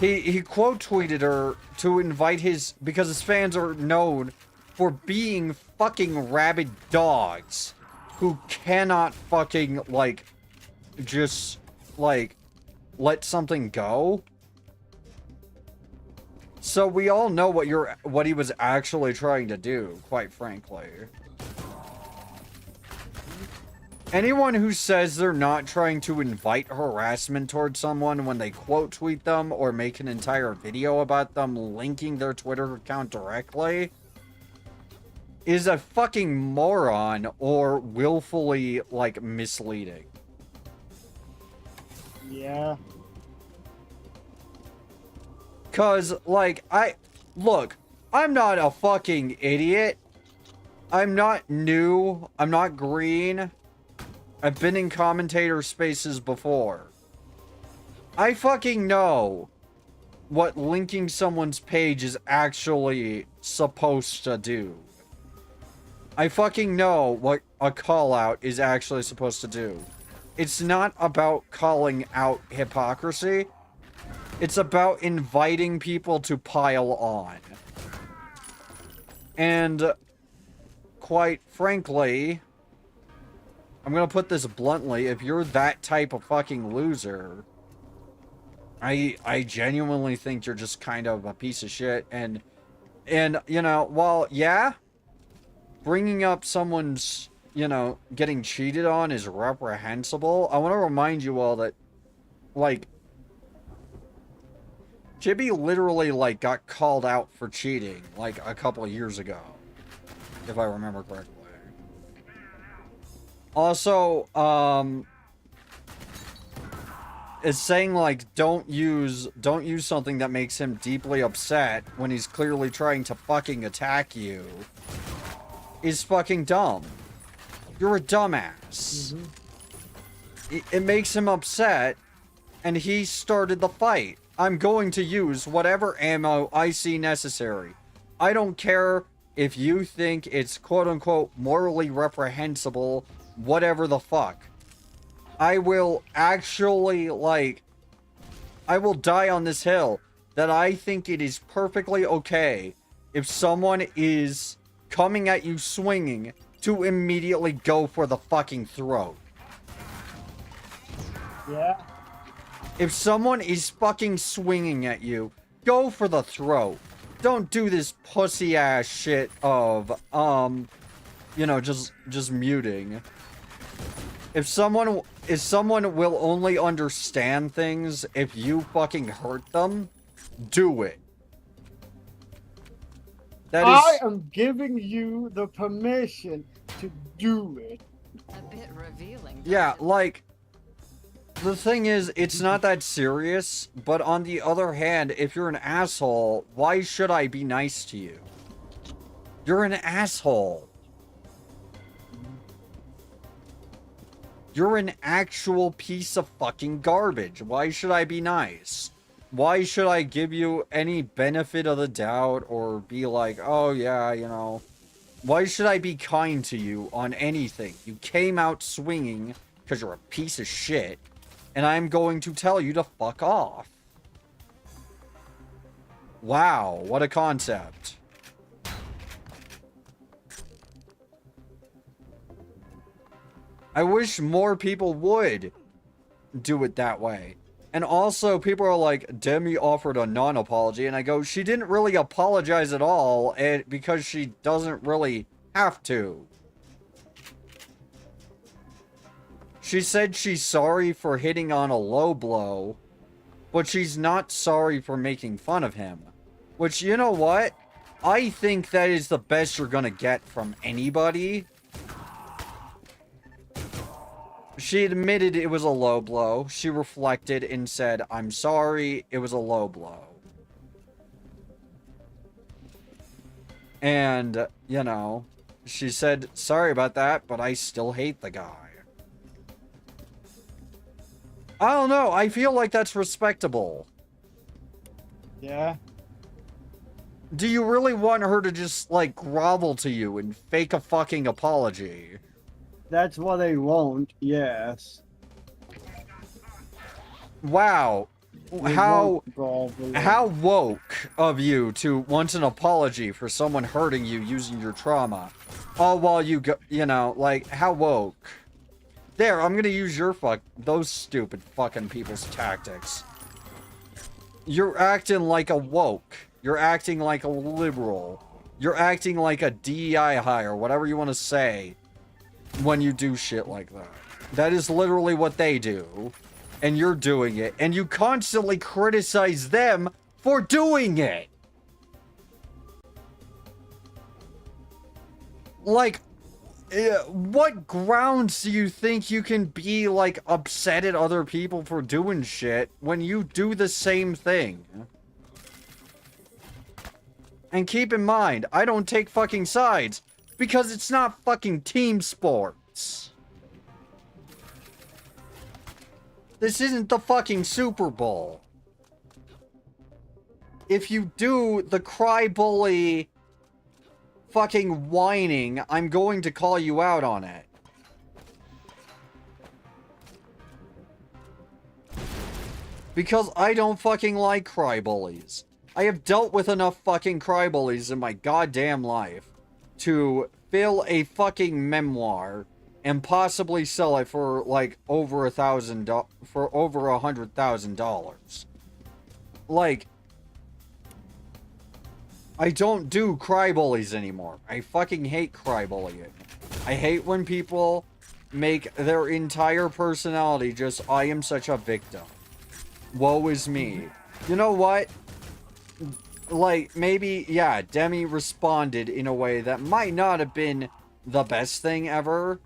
He quote tweeted her to invite because his fans are known for being fucking rabid dogs who cannot fucking, like, just, like, let something go. So we all know what he was actually trying to do, quite frankly. Anyone who says they're not trying to invite harassment towards someone when they quote tweet them or make an entire video about them linking their Twitter account directly is a fucking moron or willfully, like, misleading. Yeah. Cause, like, look, I'm not a fucking idiot. I'm not new. I'm not green. I've been in commentator spaces before. I fucking know what linking someone's page is actually supposed to do. I fucking know what a call out is actually supposed to do. It's not about calling out hypocrisy. It's about inviting people to pile on. And quite frankly, I'm gonna put this bluntly, if you're that type of fucking loser, I genuinely think you're just kind of a piece of shit. And you know, while, yeah, bringing up someone's, you know, getting cheated on is reprehensible, I want to remind you all that, like, Jibby literally, like, got called out for cheating, like, a couple of years ago, if I remember correctly. Also, it's saying, like, don't use something that makes him deeply upset when he's clearly trying to fucking attack you is fucking dumb. You're a dumbass. It makes him upset, and he started the fight. I'm going to use whatever ammo I see necessary. I don't care if you think it's quote-unquote morally reprehensible, whatever the fuck. I will actually, like, I will die on this hill that I think it is perfectly okay if someone is coming at you swinging to immediately go for the fucking throat. Yeah. If someone is fucking swinging at you, go for the throat. Don't do this pussy ass shit of, you know, just muting. If someone will only understand things if you fucking hurt them, do it. That is, I am giving you the permission to do it. A bit revealing. yeah, like, the thing is, it's not that serious, but on the other hand, if you're an asshole, why should I be nice to you? You're an asshole. You're an actual piece of fucking garbage. Why should I be nice? Why should I give you any benefit of the doubt or be like, oh yeah, you know. Why should I be kind to you on anything? You came out swinging because you're a piece of shit, and I'm going to tell you to fuck off. Wow, what a concept. I wish more people would do it that way. And also, people are like, Demi offered a non-apology, and I go, she didn't really apologize at all, and because she doesn't really have to. She said she's sorry for hitting on a low blow, but she's not sorry for making fun of him. Which, you know what? I think that is the best you're gonna get from anybody. She admitted it was a low blow. She reflected and said, I'm sorry, it was a low blow. And, you know, she said, sorry about that, but I still hate the guy. I don't know, I feel like that's respectable. Yeah. Do you really want her to just, like, grovel to you and fake a fucking apology? That's what they want, yes. Wow. They How want groveling. how woke of you to want an apology for someone hurting you using your trauma. All while you go, you know, like, how woke. There, I'm gonna use your those stupid fucking people's tactics. You're acting like a woke. You're acting like a liberal. You're acting like a DEI hire, whatever you want to say. when you do shit like that. That is literally what they do. And you're doing it. And you constantly criticize them for doing it. Like, what grounds do you think you can be, like, upset at other people for doing shit when you do the same thing? And keep in mind, I don't take fucking sides, because it's not fucking team sports. This isn't the fucking Super Bowl. If you do the cry bully fucking whining, I'm going to call you out on it. Because I don't fucking like cry bullies. I have dealt with enough fucking cry bullies in my goddamn life to fill a fucking memoir and possibly sell it for like over $100,000. Like, I don't do cry bullies anymore. I fucking hate cry bullying. I hate when people make their entire personality just, I am such a victim. Woe is me. You know what? Like, maybe, yeah, Demi responded in a way that might not have been the best thing ever.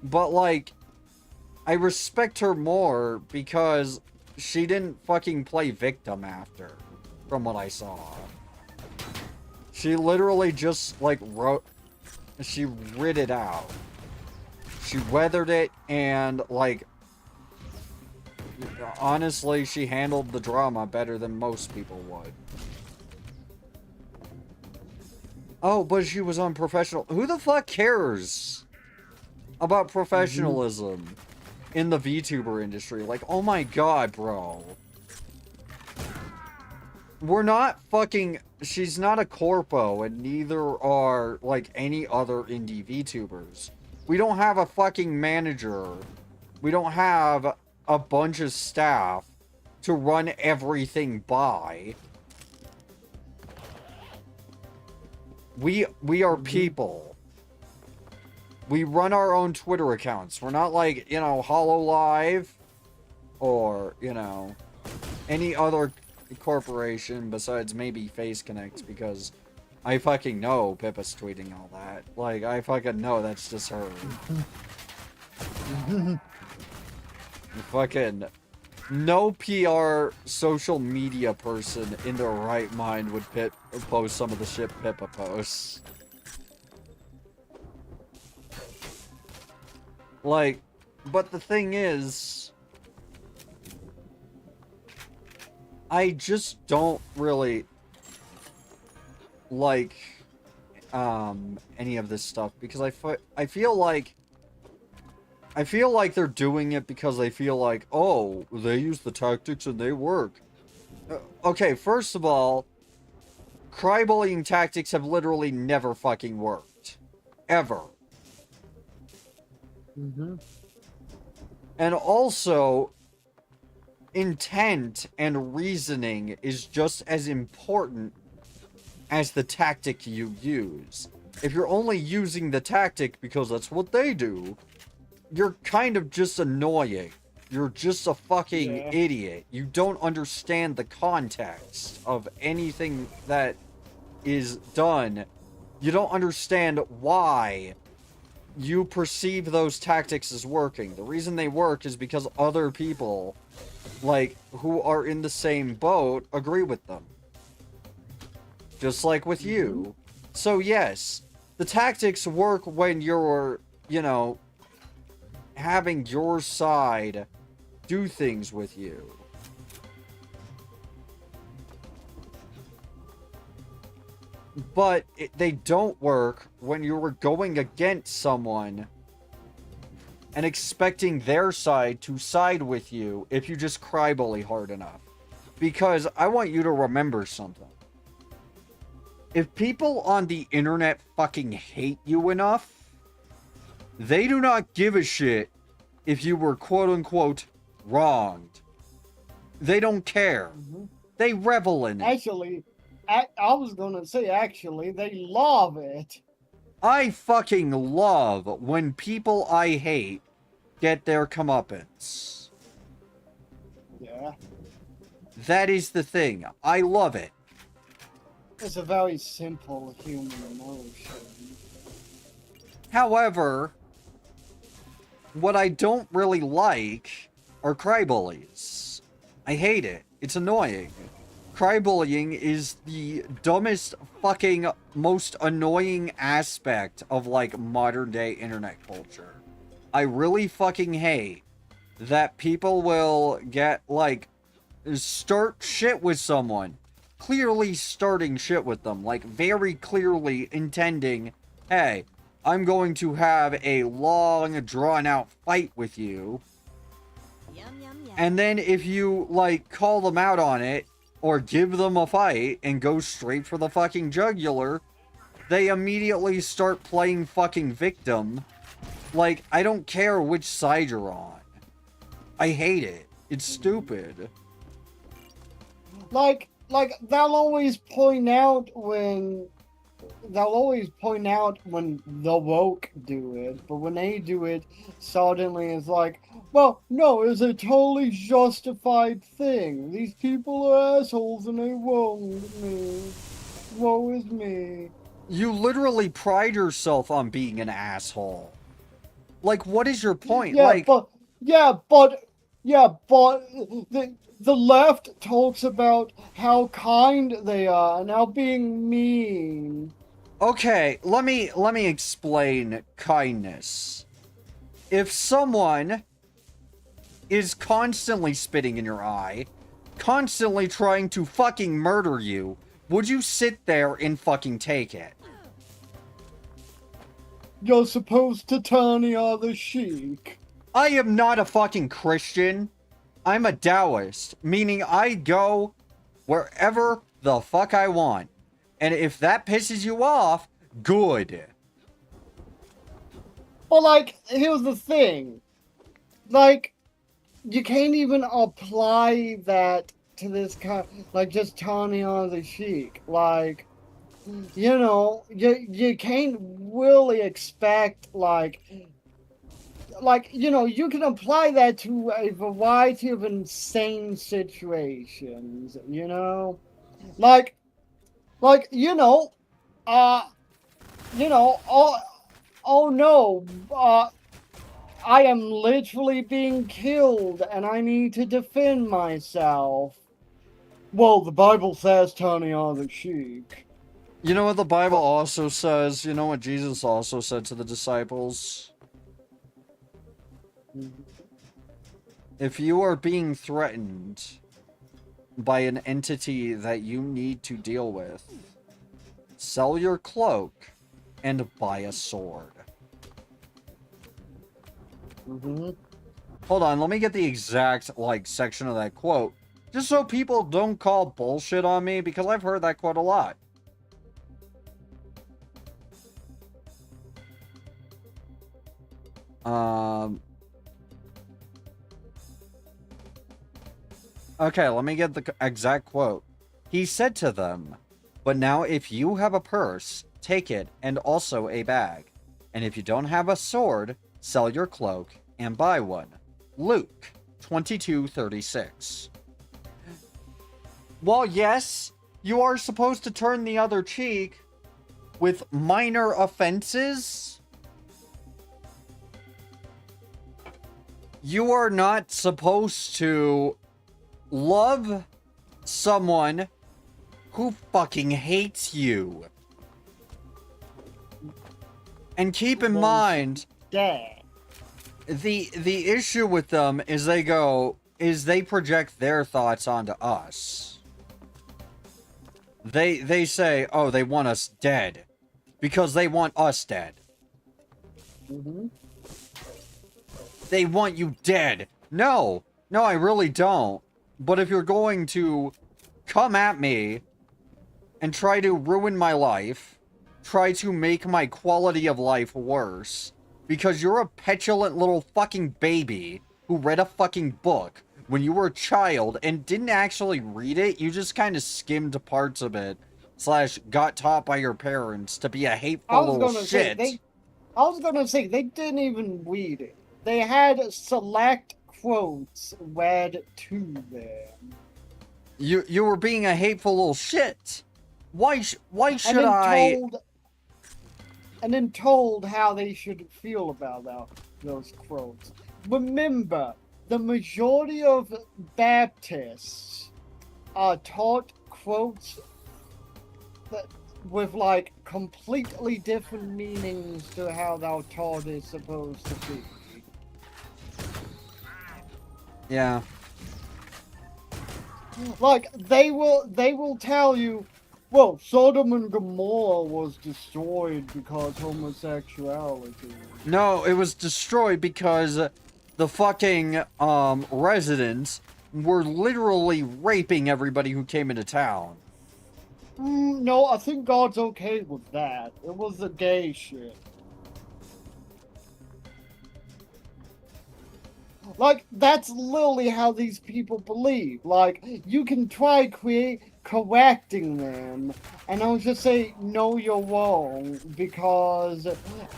But, like, I respect her more because she didn't fucking play victim after, from what I saw. She literally just, like, she rid it out. She weathered it, and, like, honestly, she handled the drama better than most people would. Oh, but she was unprofessional. Who the fuck cares about professionalism in the VTuber industry? Like, oh my god, bro. We're not fucking... She's not a corpo, and neither are, like, any other indie VTubers. We don't have a fucking manager. We don't have a bunch of staff to run everything by. We are people. We run our own Twitter accounts. We're not like, you know, HoloLive or, you know, any other corporation besides maybe Face Connect, because I fucking know Pippa's tweeting all that. Like, I fucking know that's just her. Fucking no PR social media person in their right mind would post some of the shit Pippa posts. Like, but the thing is, I just don't really like any of this stuff, because I feel like they're doing it because they feel like, oh, they use the tactics and they work. Okay, first of all, cry-bullying tactics have literally never fucking worked. Ever. And also, intent and reasoning is just as important as the tactic you use. If you're only using the tactic because that's what they do, you're kind of just annoying. You're just a fucking idiot. You don't understand the context of anything that is done. You don't understand why you perceive those tactics as working. The reason they work is because other people, like, who are in the same boat, agree with them. Just like with you. So yes, the tactics work when you're, you know, having your side do things with you. But they don't work when you're going against someone and expecting their side to side with you if you just cry bully hard enough. Because I want you to remember something. If people on the internet fucking hate you enough, they do not give a shit if you were quote-unquote wronged. They don't care. They revel in it. Actually, I was gonna say, actually, they love it. I fucking love when people I hate get their comeuppance. Yeah. That is the thing. I love it. It's a very simple human emotion. However, what I don't really like are crybullies. I hate it. It's annoying. Crybullying is the dumbest fucking most annoying aspect of like modern day internet culture. I really fucking hate that people will get like start shit with someone, clearly starting shit with them, like very clearly intending, hey, I'm going to have a long drawn out fight with you. Yum, yum, yum. And then if you like call them out on it or give them a fight and go straight for the fucking jugular, they immediately start playing fucking victim. Like, I don't care which side you're on. I hate it. It's stupid. Like they'll always point out when the woke do it, but when they do it, suddenly it's like, well, no, it's a totally justified thing. These people are assholes and they wronged me. Woe is me. You literally pride yourself on being an asshole. Like, what is your point? Yeah, Like, but the left talks about how kind they are and how being mean. okay, let me explain kindness. If someone is constantly spitting in your eye, constantly trying to fucking murder you, would you sit there and fucking take it? You're supposed to turn the other cheek. I am not a fucking Christian. I'm a Taoist, meaning I go wherever the fuck I want. And if that pisses you off, good. But like, here's the thing. Like, you can't even apply that to this kind, like just turn the other cheek. Like, you know, you can't really expect like you know, you can apply that to a variety of insane situations, you know, like you know, oh no, I am literally being killed and I need to defend myself. Well, the Bible says turn the other cheek. You know what the Bible also says? You know what Jesus also said to the disciples? If you are being threatened by an entity that you need to deal with, sell your cloak and buy a sword. Hold on, let me get the exact, like, section of that quote. Just so people don't call bullshit on me, because I've heard that quote a lot. Okay, let me get the exact quote. He said to them, "But now if you have a purse, take it, and also a bag. And if you don't have a sword, sell your cloak and buy one." Luke 22:36. While yes, you are supposed to turn the other cheek with minor offenses, you are not supposed to love someone who fucking hates you. And keep in mind, Dang. the issue with them is they project their thoughts onto us. They say, oh, they want us dead because they want us dead. They want you dead. No, I really don't. But if you're going to come at me and try to ruin my life, try to make my quality of life worse, because you're a petulant little fucking baby who read a fucking book when you were a child and didn't actually read it, you just kind of skimmed parts of it / got taught by your parents to be a I hateful was little gonna shit. say they didn't even read it. They had select quotes read to them. You were being a hateful little shit. Why should And then told how they should feel about those quotes. Remember, the majority of Baptists are taught quotes that, with like completely different meanings to how thou taught is supposed to be. Yeah. Like they will tell you, well, Sodom and Gomorrah was destroyed because homosexuality. No, it was destroyed because the fucking residents were literally raping everybody who came into town. No, I think God's okay with that. It was the gay shit. Like, that's literally how these people believe. Like, you can try correcting them, and I'll just say, no, you're wrong, because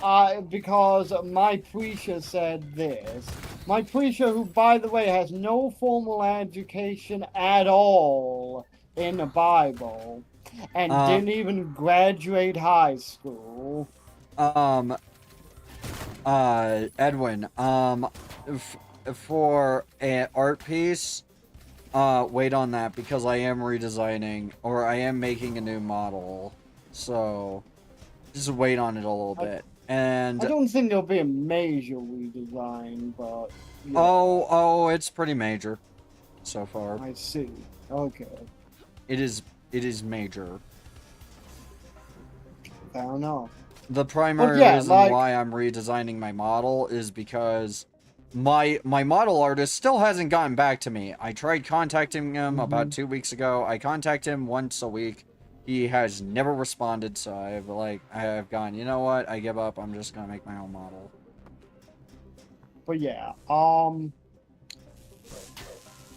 my preacher said this. My preacher, who, by the way, has no formal education at all in the Bible, and didn't even graduate high school. Edwin, for an art piece, wait on that because I am redesigning, or I am making a new model, so just wait on it a little bit. And I don't think there'll be a major redesign, but yeah. oh, it's pretty major so far. I see. Okay. It is major. I don't know. The primary reason why I'm redesigning my model is because my model artist still hasn't gotten back to me. I tried contacting him about 2 weeks ago. I contact him once a week. He has never responded, so I have gone, you know what? I give up. I'm just gonna make my own model. But yeah,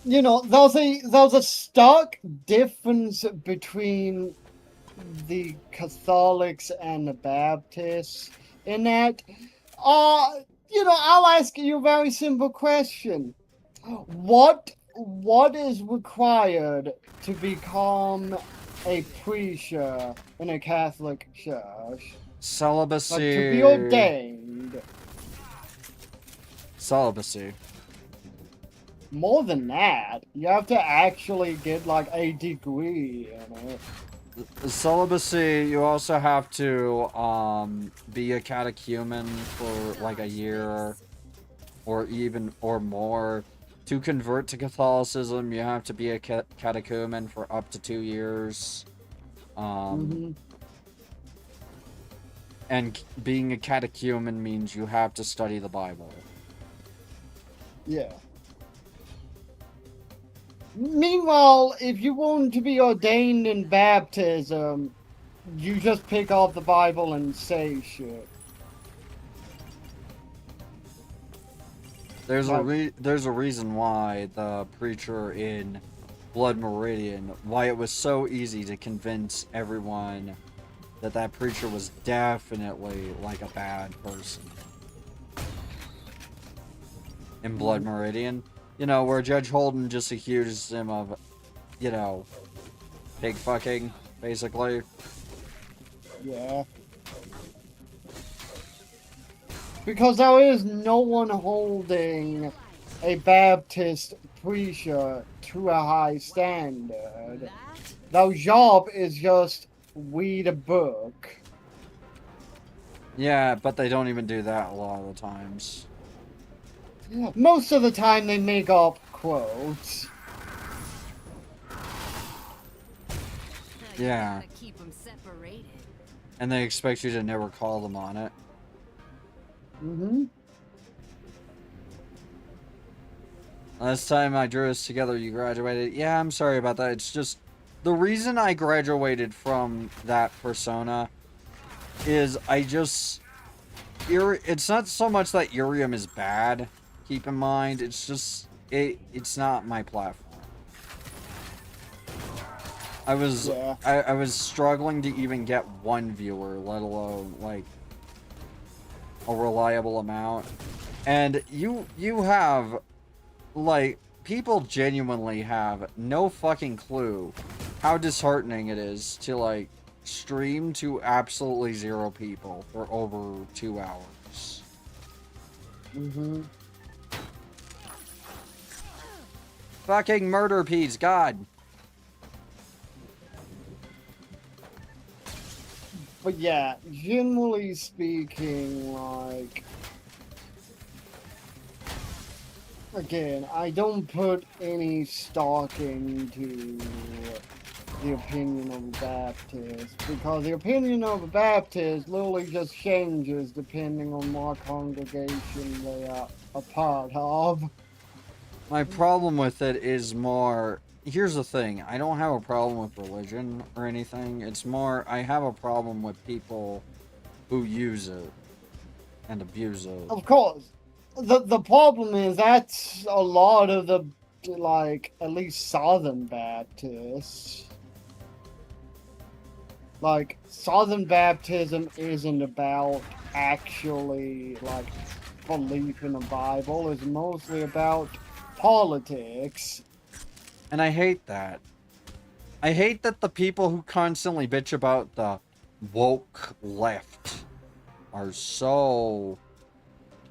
you know, there's a stark difference between the Catholics and the Baptists in that, you know, I'll ask you a very simple question. What is required to become a preacher in a Catholic church? Celibacy. Like, to be ordained. Celibacy. More than that, you have to actually get like a degree in it. Celibacy, you also have to be a catechumen for like a year or more. To convert to Catholicism, you have to be a catechumen for up to 2 years. And being a catechumen means you have to study the Bible. Yeah. Meanwhile, if you want to be ordained in baptism, you just pick up the Bible and say shit. There's a reason why the preacher in Blood Meridian, why it was so easy to convince everyone that that preacher was definitely like a bad person. In Blood Meridian, you know, where Judge Holden just accused him of, you know, pig fucking, basically. Yeah. Because there is no one holding a Baptist preacher to a high standard. Their job is just read a book. Yeah, but they don't even do that a lot of the times. Most of the time they make up quotes. Yeah. Keep them separated. And they expect you to never call them on it. Last time I drew us together, you graduated. Yeah, I'm sorry about that. It's just, the reason I graduated from that persona is it's not so much that Urium is bad, keep in mind, it's just, it's not my platform. Yeah. I was struggling to even get one viewer, let alone like a reliable amount. And you have like people genuinely have no fucking clue how disheartening it is to like stream to absolutely 0 people for over 2 hours. Mm-hmm. Fucking murder peas, God. But yeah, generally speaking, like, again, I don't put any stock into the opinion of a Baptist, because the opinion of a Baptist literally just changes depending on what congregation they are a part of. My problem with it is more, here's the thing, I don't have a problem with religion or anything. It's more, I have a problem with people who use it and abuse it. Of course, the problem is that's a lot of the, like, at least Southern Baptists. Like, Southern Baptism isn't about actually, like, belief in the Bible. It's mostly about politics. And I hate that. I hate that the people who constantly bitch about the woke left are so,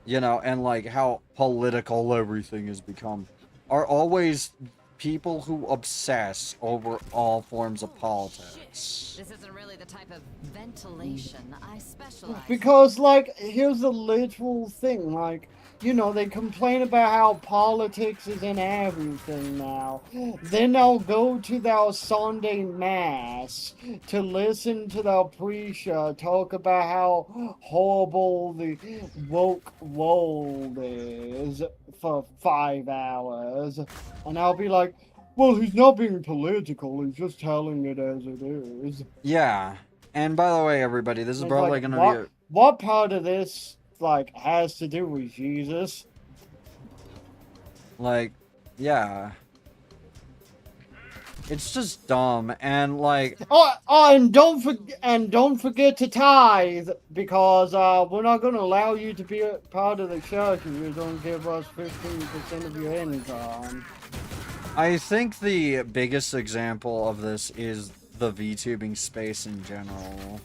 you know, and like how political everything has become, are always people who obsess over all forms of politics. This isn't really the type of ventilation I specialize in. Because, like, here's the literal thing. Like, you know, they complain about how politics is in everything now. Then they'll go to their Sunday Mass to listen to their preacher talk about how horrible the woke world is for 5 hours. And I'll be like, well, he's not being political, he's just telling it as it is. Yeah. And by the way, everybody, this is It's probably like, gonna what, be a... what part of this, like, has to do with Jesus? Like, yeah. It's just dumb, and like... Oh, and don't forget to tithe, because we're not going to allow you to be a part of the church if you don't give us 15% of your income. I think the biggest example of this is the VTubing space in general.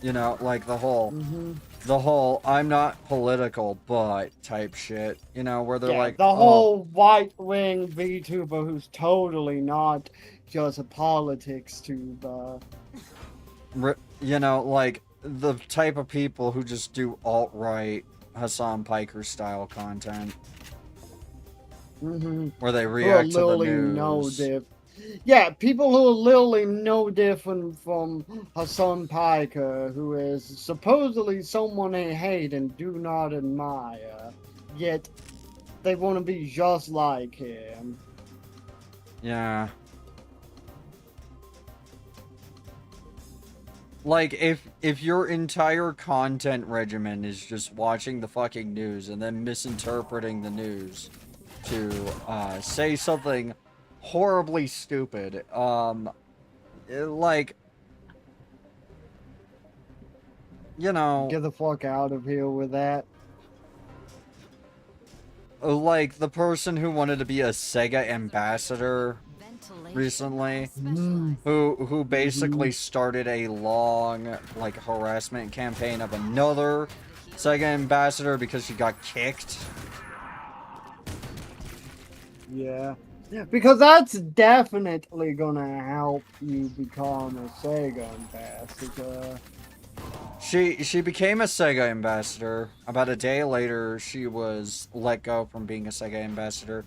You know, like the whole I'm not political but type shit, you know, where they're Yeah, like, the oh, whole right-wing VTuber who's totally not just a politics tuber. you know, like the type of people who just do alt-right Hassan Piker style content. Mm-hmm. Where they Who are react to the literally news. Yeah, people who are literally no different from Hassan Piker, who is supposedly someone they hate and do not admire, yet they want to be just like him. Yeah. Like, if your entire content regimen is just watching the fucking news and then misinterpreting the news to say something horribly stupid, like, you know, Get the fuck out of here with that. like the person who wanted to be a Sega ambassador recently, who basically started a long, like, harassment campaign of another Sega ambassador because she got kicked. Yeah. Because that's definitely gonna help you become a Sega ambassador. She became a Sega ambassador. About a day later, she was let go from being a Sega ambassador.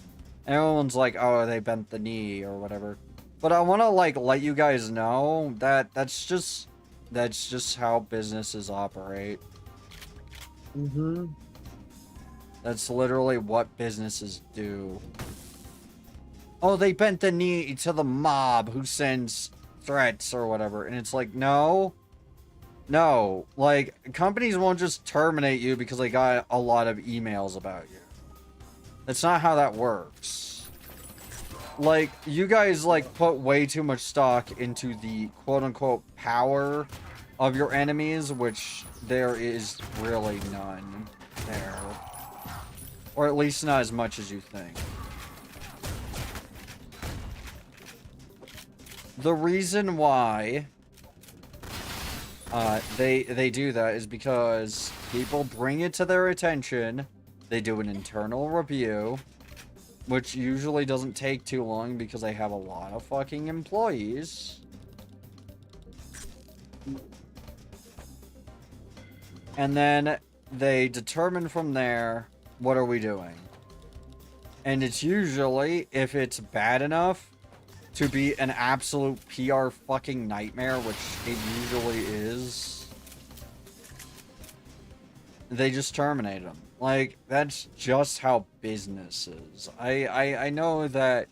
And everyone's like, oh, they bent the knee or whatever. But I want to, like, let you guys know that that's just how businesses operate. Mm-hmm. That's literally what businesses do. Oh, they bent the knee to the mob who sends threats or whatever. And it's like, no. No. Like, companies won't just terminate you because they got a lot of emails about you. That's not how that works. Like, you guys, like, put way too much stock into the quote-unquote power of your enemies, which there is really none there. Or at least not as much as you think. The reason why they do that is because people bring it to their attention, they do an internal review, which usually doesn't take too long because they have a lot of fucking employees. And then they determine from there, what are we doing? And it's usually, if it's bad enough to be an absolute PR fucking nightmare, which it usually is, they just terminate them. Like, that's just how business is. I know that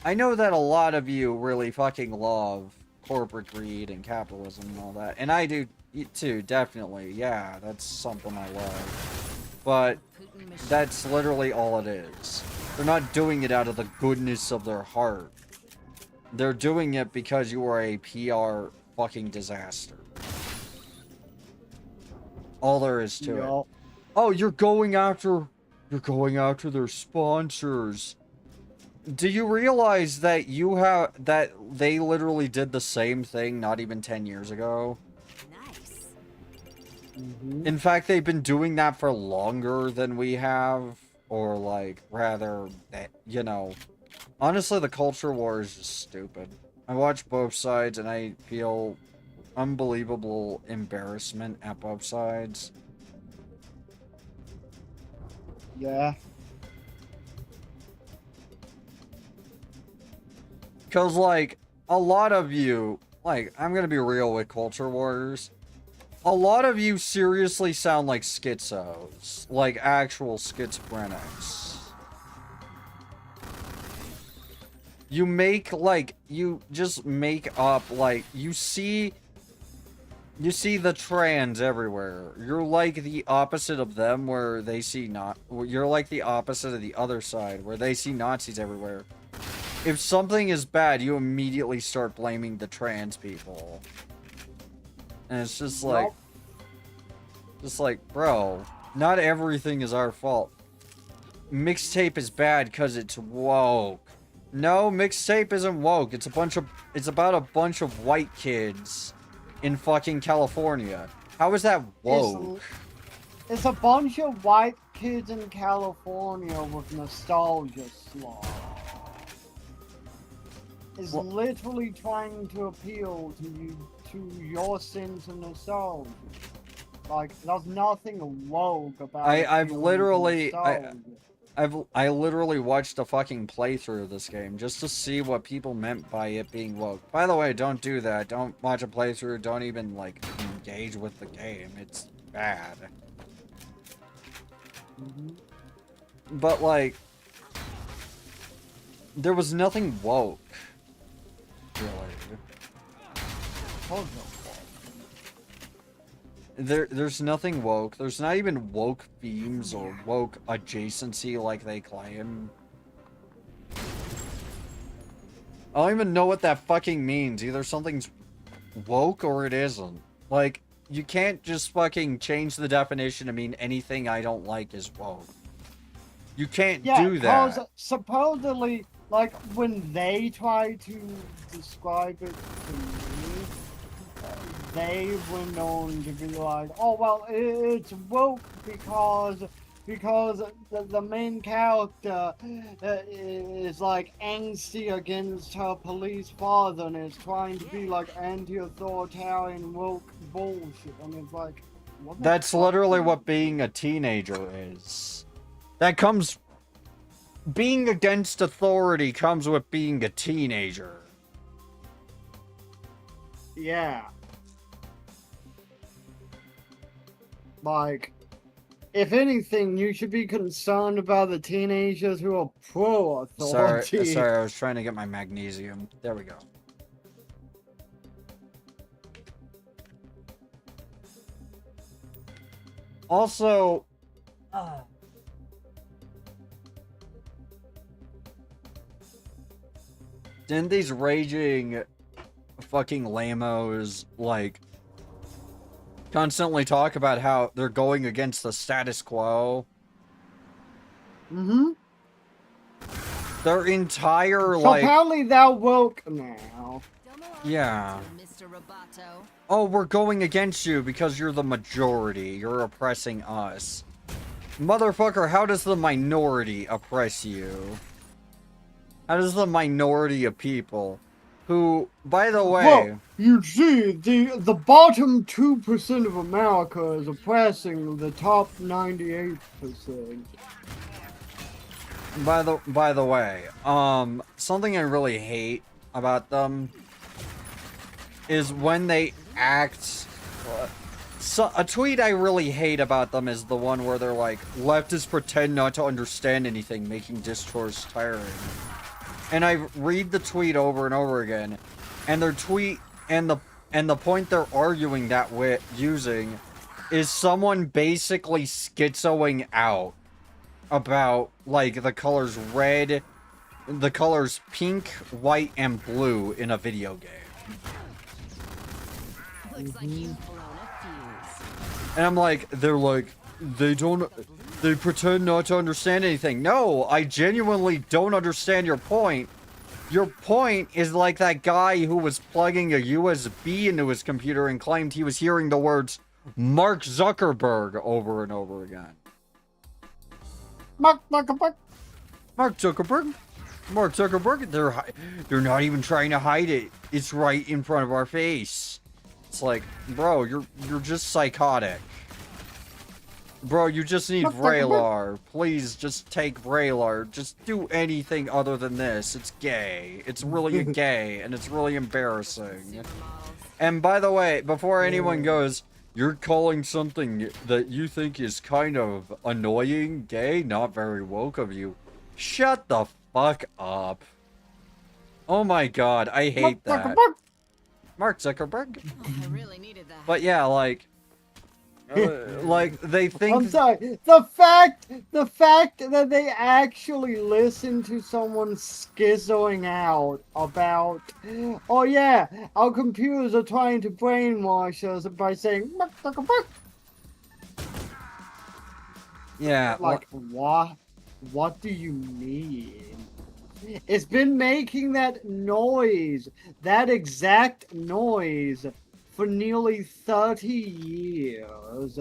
a lot of you really fucking love corporate greed and capitalism and all that. And I do too, definitely. Yeah, that's something I love. But that's literally all it is. They're not doing it out of the goodness of their heart. They're doing it because you are a PR fucking disaster. All there is to it. Oh, you're going after their sponsors. Do you realize that they literally did the same thing not even 10 years ago? Nice. In fact, they've been doing that for longer than we have, or like rather that, you know, honestly the culture war is just stupid. I watch both sides and I feel unbelievable embarrassment at both sides. Yeah. Because, like, a lot of you, like, I'm gonna be real with culture wars. A lot of you seriously sound like schizos. Like, actual schizophrenics. You make, like, you just make up, like, you see the trans everywhere. You're like the opposite of them where they see you're like the opposite of the other side where they see Nazis everywhere. If something is bad, you immediately start blaming the trans people. And it's just like, bro, not everything is our fault. Mixtape is bad because it's woke. No, mixtape isn't woke. It's about a bunch of white kids in fucking California. How is that woke? It's a bunch of white kids in California with nostalgia slog. It's literally trying to appeal to your sense of nostalgia. Like, there's nothing woke about it. I literally watched a fucking playthrough of this game just to see what people meant by it being woke. By the way, don't do that. Don't watch a playthrough. Don't even, like, engage with the game. It's bad. But, like, there was nothing woke. Really. There's nothing woke. There's not even woke themes or woke adjacency like they claim. I don't even know what that fucking means. Either something's woke or it isn't. Like, you can't just fucking change the definition to mean anything I don't like is woke. You can't do that. Because supposedly, like, when they try to describe it to me, they went on to be like, oh, well, it's woke because the main character is, like, angsty against her police father and is trying to be, like, anti-authoritarian woke bullshit. And it's like, that's literally what being a teenager is. Being against authority comes with being a teenager. Yeah. Like, if anything, you should be concerned about the teenagers who are pro-authority. Sorry, I was trying to get my magnesium. There we go. Also, Didn't these raging fucking lamos, like, constantly talk about how they're going against the status quo? Mm-hmm. Their entire, So like... apparently thou woke now. Yeah. Mr. Roboto. Oh, we're going against you because you're the majority. You're oppressing us. Motherfucker, how does the minority oppress you? How does the minority of people, who, by the way... Well, you see, the bottom 2% of America is oppressing the top 98%. By the way, something I really hate about them is when they act... So, a tweet I really hate about them is the one where they're like, leftists pretend not to understand anything, making discourse tiring. And I read the tweet over and over again, and their tweet and the point they're arguing that with using is someone basically schizoing out about, like, the colors red, the colors pink, white, and blue in a video game. Looks like you've blown a fuse. And I'm like, they pretend not to understand anything. No, I genuinely don't understand your point. Your point is like that guy who was plugging a USB into his computer and claimed he was hearing the words Mark Zuckerberg over and over again. Mark Zuckerberg. Mark Zuckerberg? Mark Zuckerberg? They're not even trying to hide it. It's right in front of our face. It's like, bro, you're just psychotic. Bro, you just need Vraylar. Please, just take Vraylar. Just do anything other than this. It's gay. It's really gay, and it's really embarrassing. And by the way, before anyone goes, you're calling something that you think is kind of annoying gay? Not very woke of you. Shut the fuck up. Oh my god, I hate that. Mark Zuckerberg? Oh, I really needed that. But yeah, like... like, they think... I'm sorry. The fact that they actually listen to someone schizoing out about, oh yeah, our computers are trying to brainwash us by saying, Mark Zuckerberg. Yeah, Like, what? What do you mean? It's been making that noise, that exact noise, for nearly 30 years.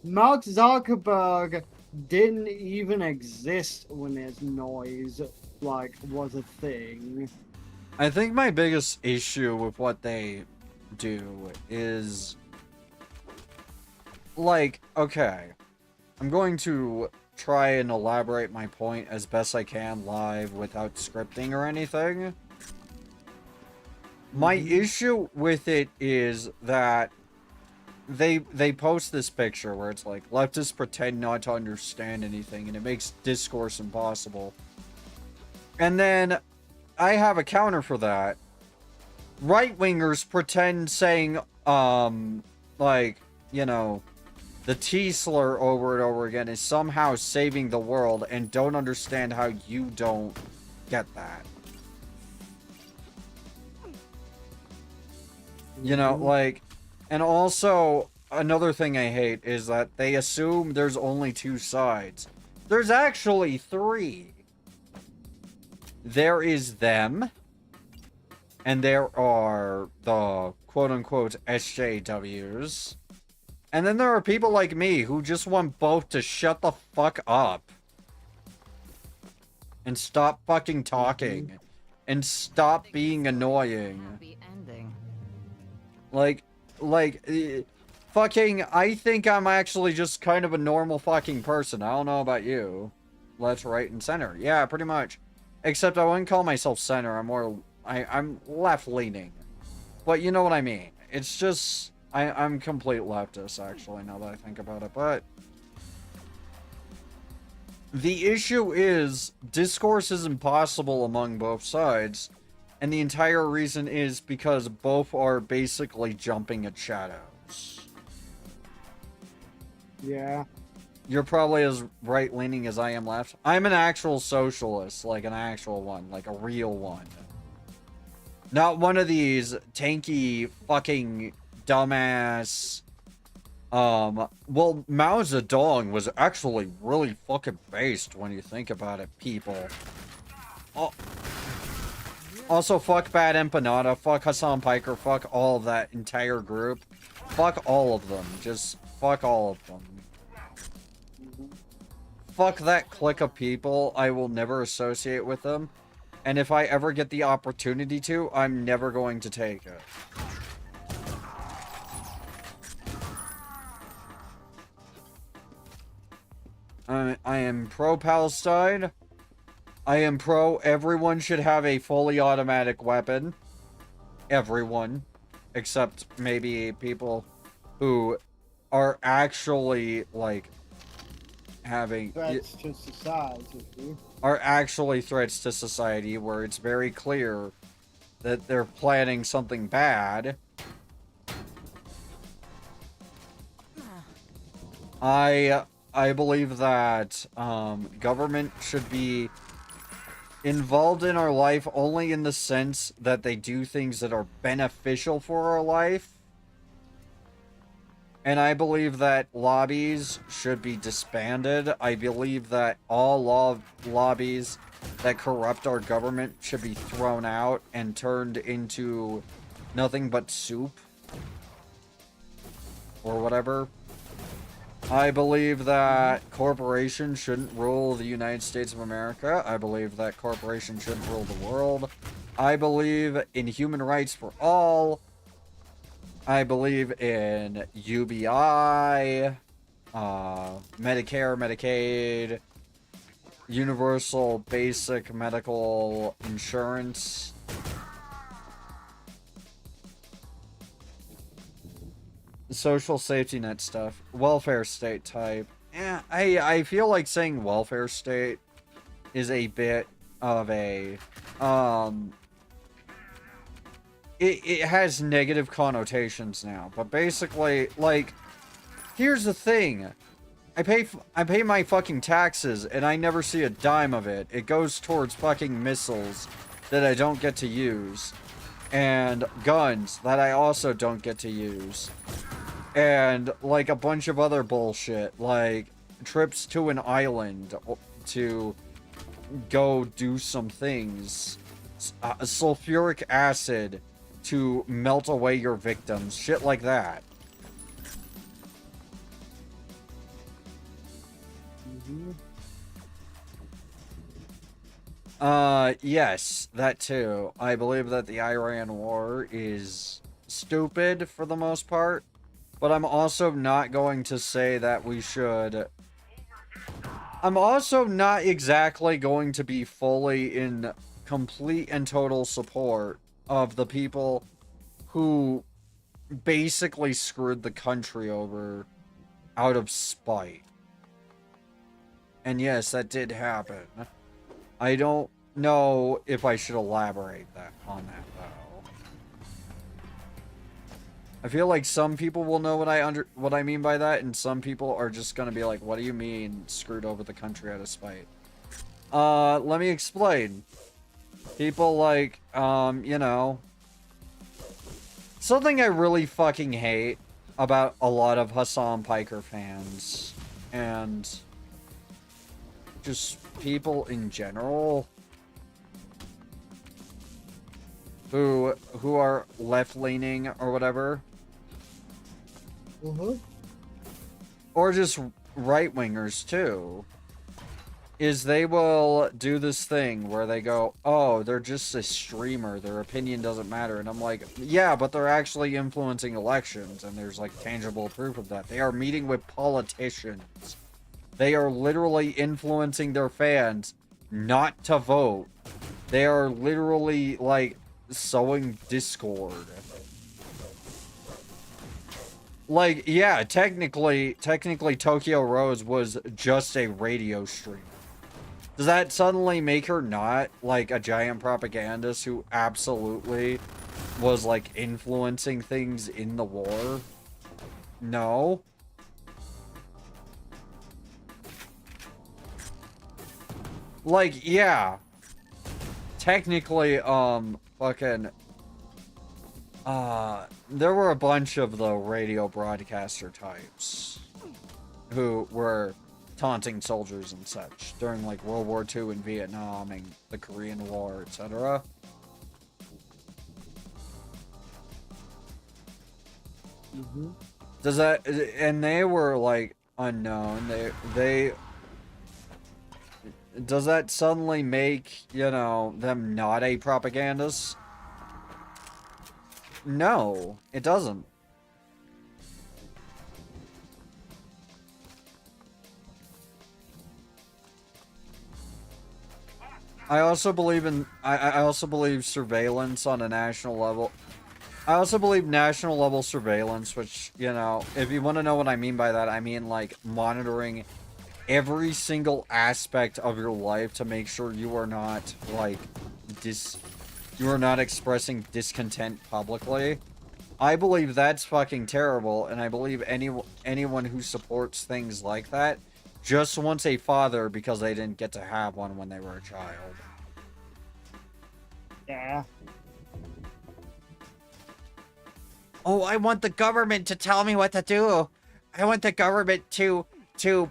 Mark Zuckerberg didn't even exist when his noise, like, was a thing. I think my biggest issue with what they do is... like, okay, I'm going to try and elaborate my point as best I can live without scripting or anything. My issue with it is that they post this picture where it's like, leftists pretend not to understand anything and it makes discourse impossible. And then I have a counter for that. Right-wingers pretend saying, like, you know, the T slur over and over again is somehow saving the world and don't understand how you don't get that. You know, like, and also, another thing I hate is that they assume there's only two sides. There's actually three. There is them, and there are the quote-unquote SJWs, and then there are people like me who just want both to shut the fuck up. And stop fucking talking. And stop being annoying. Happy ending. Like, fucking, I think I'm actually just kind of a normal fucking person. I don't know about you. Left, right, and center. Yeah, pretty much. Except I wouldn't call myself center. I'm left-leaning. But you know what I mean. It's just, I'm complete leftist, actually, now that I think about it. But the issue is, discourse is impossible among both sides. And the entire reason is because both are basically jumping at shadows. Yeah. You're probably as right-leaning as I am left. I'm an actual socialist, like an actual one, like a real one. Not one of these tanky fucking dumbass. Well, Mao Zedong was actually really fucking based when you think about it, people. Oh. Also, fuck Bad Empanada, fuck Hassan Piker, fuck all of that entire group. Fuck all of them. Just fuck all of them. Fuck that clique of people. I will never associate with them. And if I ever get the opportunity to, I'm never going to take it. I am pro-Palestine. I am pro everyone should have a fully automatic weapon. Everyone. Except maybe people who are actually, like, having... Threats to society. Are actually threats to society, where it's very clear that they're planning something bad. I believe that government should be involved in our life only in the sense that they do things that are beneficial for our life. And I believe that lobbies should be disbanded. I believe that all lobbies that corrupt our government should be thrown out and turned into nothing but soup. Or whatever. I believe that corporations shouldn't rule the United States of America. I believe that corporations shouldn't rule the world. I believe in human rights for all. I believe in UBI, Medicare, Medicaid, universal basic medical insurance. Social safety net stuff, welfare state type. Yeah, I feel like saying welfare state is a bit of a it has negative connotations now, but basically, like, here's the thing. I pay my fucking taxes and I never see a dime of it. It goes towards fucking missiles that I don't get to use, and guns that I also don't get to use. And, like, a bunch of other bullshit, like trips to an island to go do some things. Sulfuric acid to melt away your victims. Shit like that. Yes, that too. I believe that the Iran war is stupid for the most part. But I'm also not going to say that we should... I'm also not exactly going to be fully in complete and total support of the people who basically screwed the country over out of spite. And yes, that did happen. I don't know if I should elaborate on that, though. I feel like some people will know what I mean by that, and some people are just gonna be like, what do you mean screwed over the country out of spite? Let me explain. People like, you know, something I really fucking hate about a lot of Hassan Piker fans, and just people in general who are left-leaning or whatever. Or just right-wingers, too. Is they will do this thing where they go, oh, they're just a streamer, their opinion doesn't matter. And I'm like, yeah, but they're actually influencing elections, and there's, like, tangible proof of that. They are meeting with politicians. They are literally influencing their fans not to vote. They are literally, like, sowing discord. Like, yeah, technically Tokyo Rose was just a radio streamer. Does that suddenly make her not, like, a giant propagandist who absolutely was, like, influencing things in the war? No. Like, yeah. Technically, fucking there were a bunch of the radio broadcaster types who were taunting soldiers and such during like World War II and Vietnam and the Korean War, etc. Mm-hmm. Does that, and they were like unknown. They does that suddenly make, you know, them not a propagandist? No, it doesn't. I also believe in, I also believe surveillance on a national level. I also believe national level surveillance, which, you know, if you want to know what I mean by that, I mean like monitoring every single aspect of your life to make sure you are not like you are not expressing discontent publicly. I believe that's fucking terrible, and I believe anyone who supports things like that just wants a father because they didn't get to have one when they were a child. Yeah. Oh, I want the government to tell me what to do. I want the government to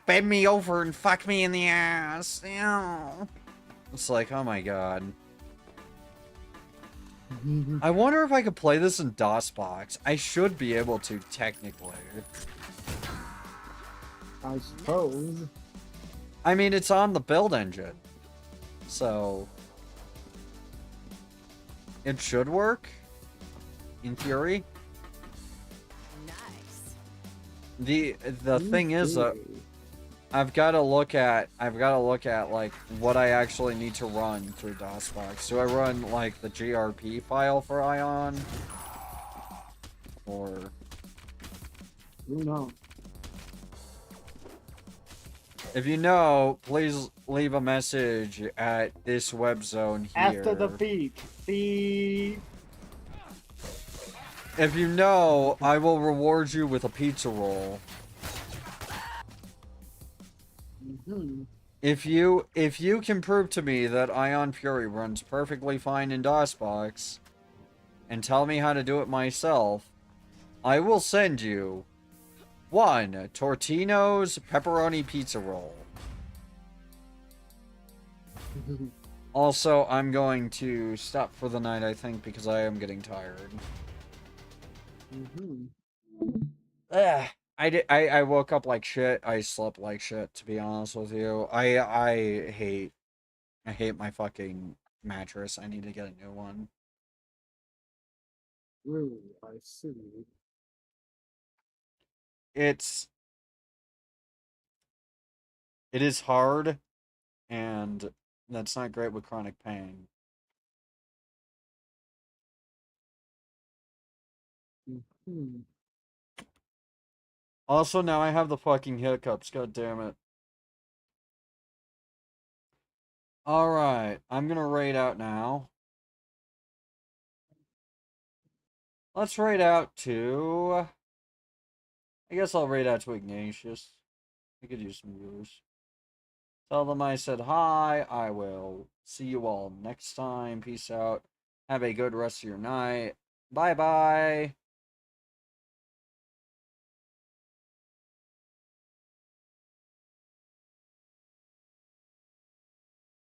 bend me over and fuck me in the ass. Ew. It's like, oh my god. I wonder if I could play this in DOSBox. I should be able to, technically. I suppose. I mean, it's on the build engine. So... it should work. In theory. Nice. The thing is, I've got to look at like what I actually need to run through DOSBox. Do I run like the GRP file for Ion, or Who knows? if you know, please leave a message at this web zone here. After the beep. Beep. If you know, I will reward you with a pizza roll. Mm-hmm. If you can prove to me that Ion Fury runs perfectly fine in DOSBox, and tell me how to do it myself, I will send you 1 Tortino's pepperoni pizza roll. Also, I'm going to stop for the night, I think, because I am getting tired. Mm-hmm. Ugh. I woke up like shit. I slept like shit, to be honest with you. I hate my fucking mattress. I need to get a new one. Really, I see. It is hard, and that's not great with chronic pain. Mm-hmm. Also, now I have the fucking hiccups. God damn it. Alright, I'm gonna raid out now. Let's raid out to... I guess I'll raid out to Ignatius. I could use some viewers. Tell them I said hi. I will see you all next time. Peace out. Have a good rest of your night. Bye-bye.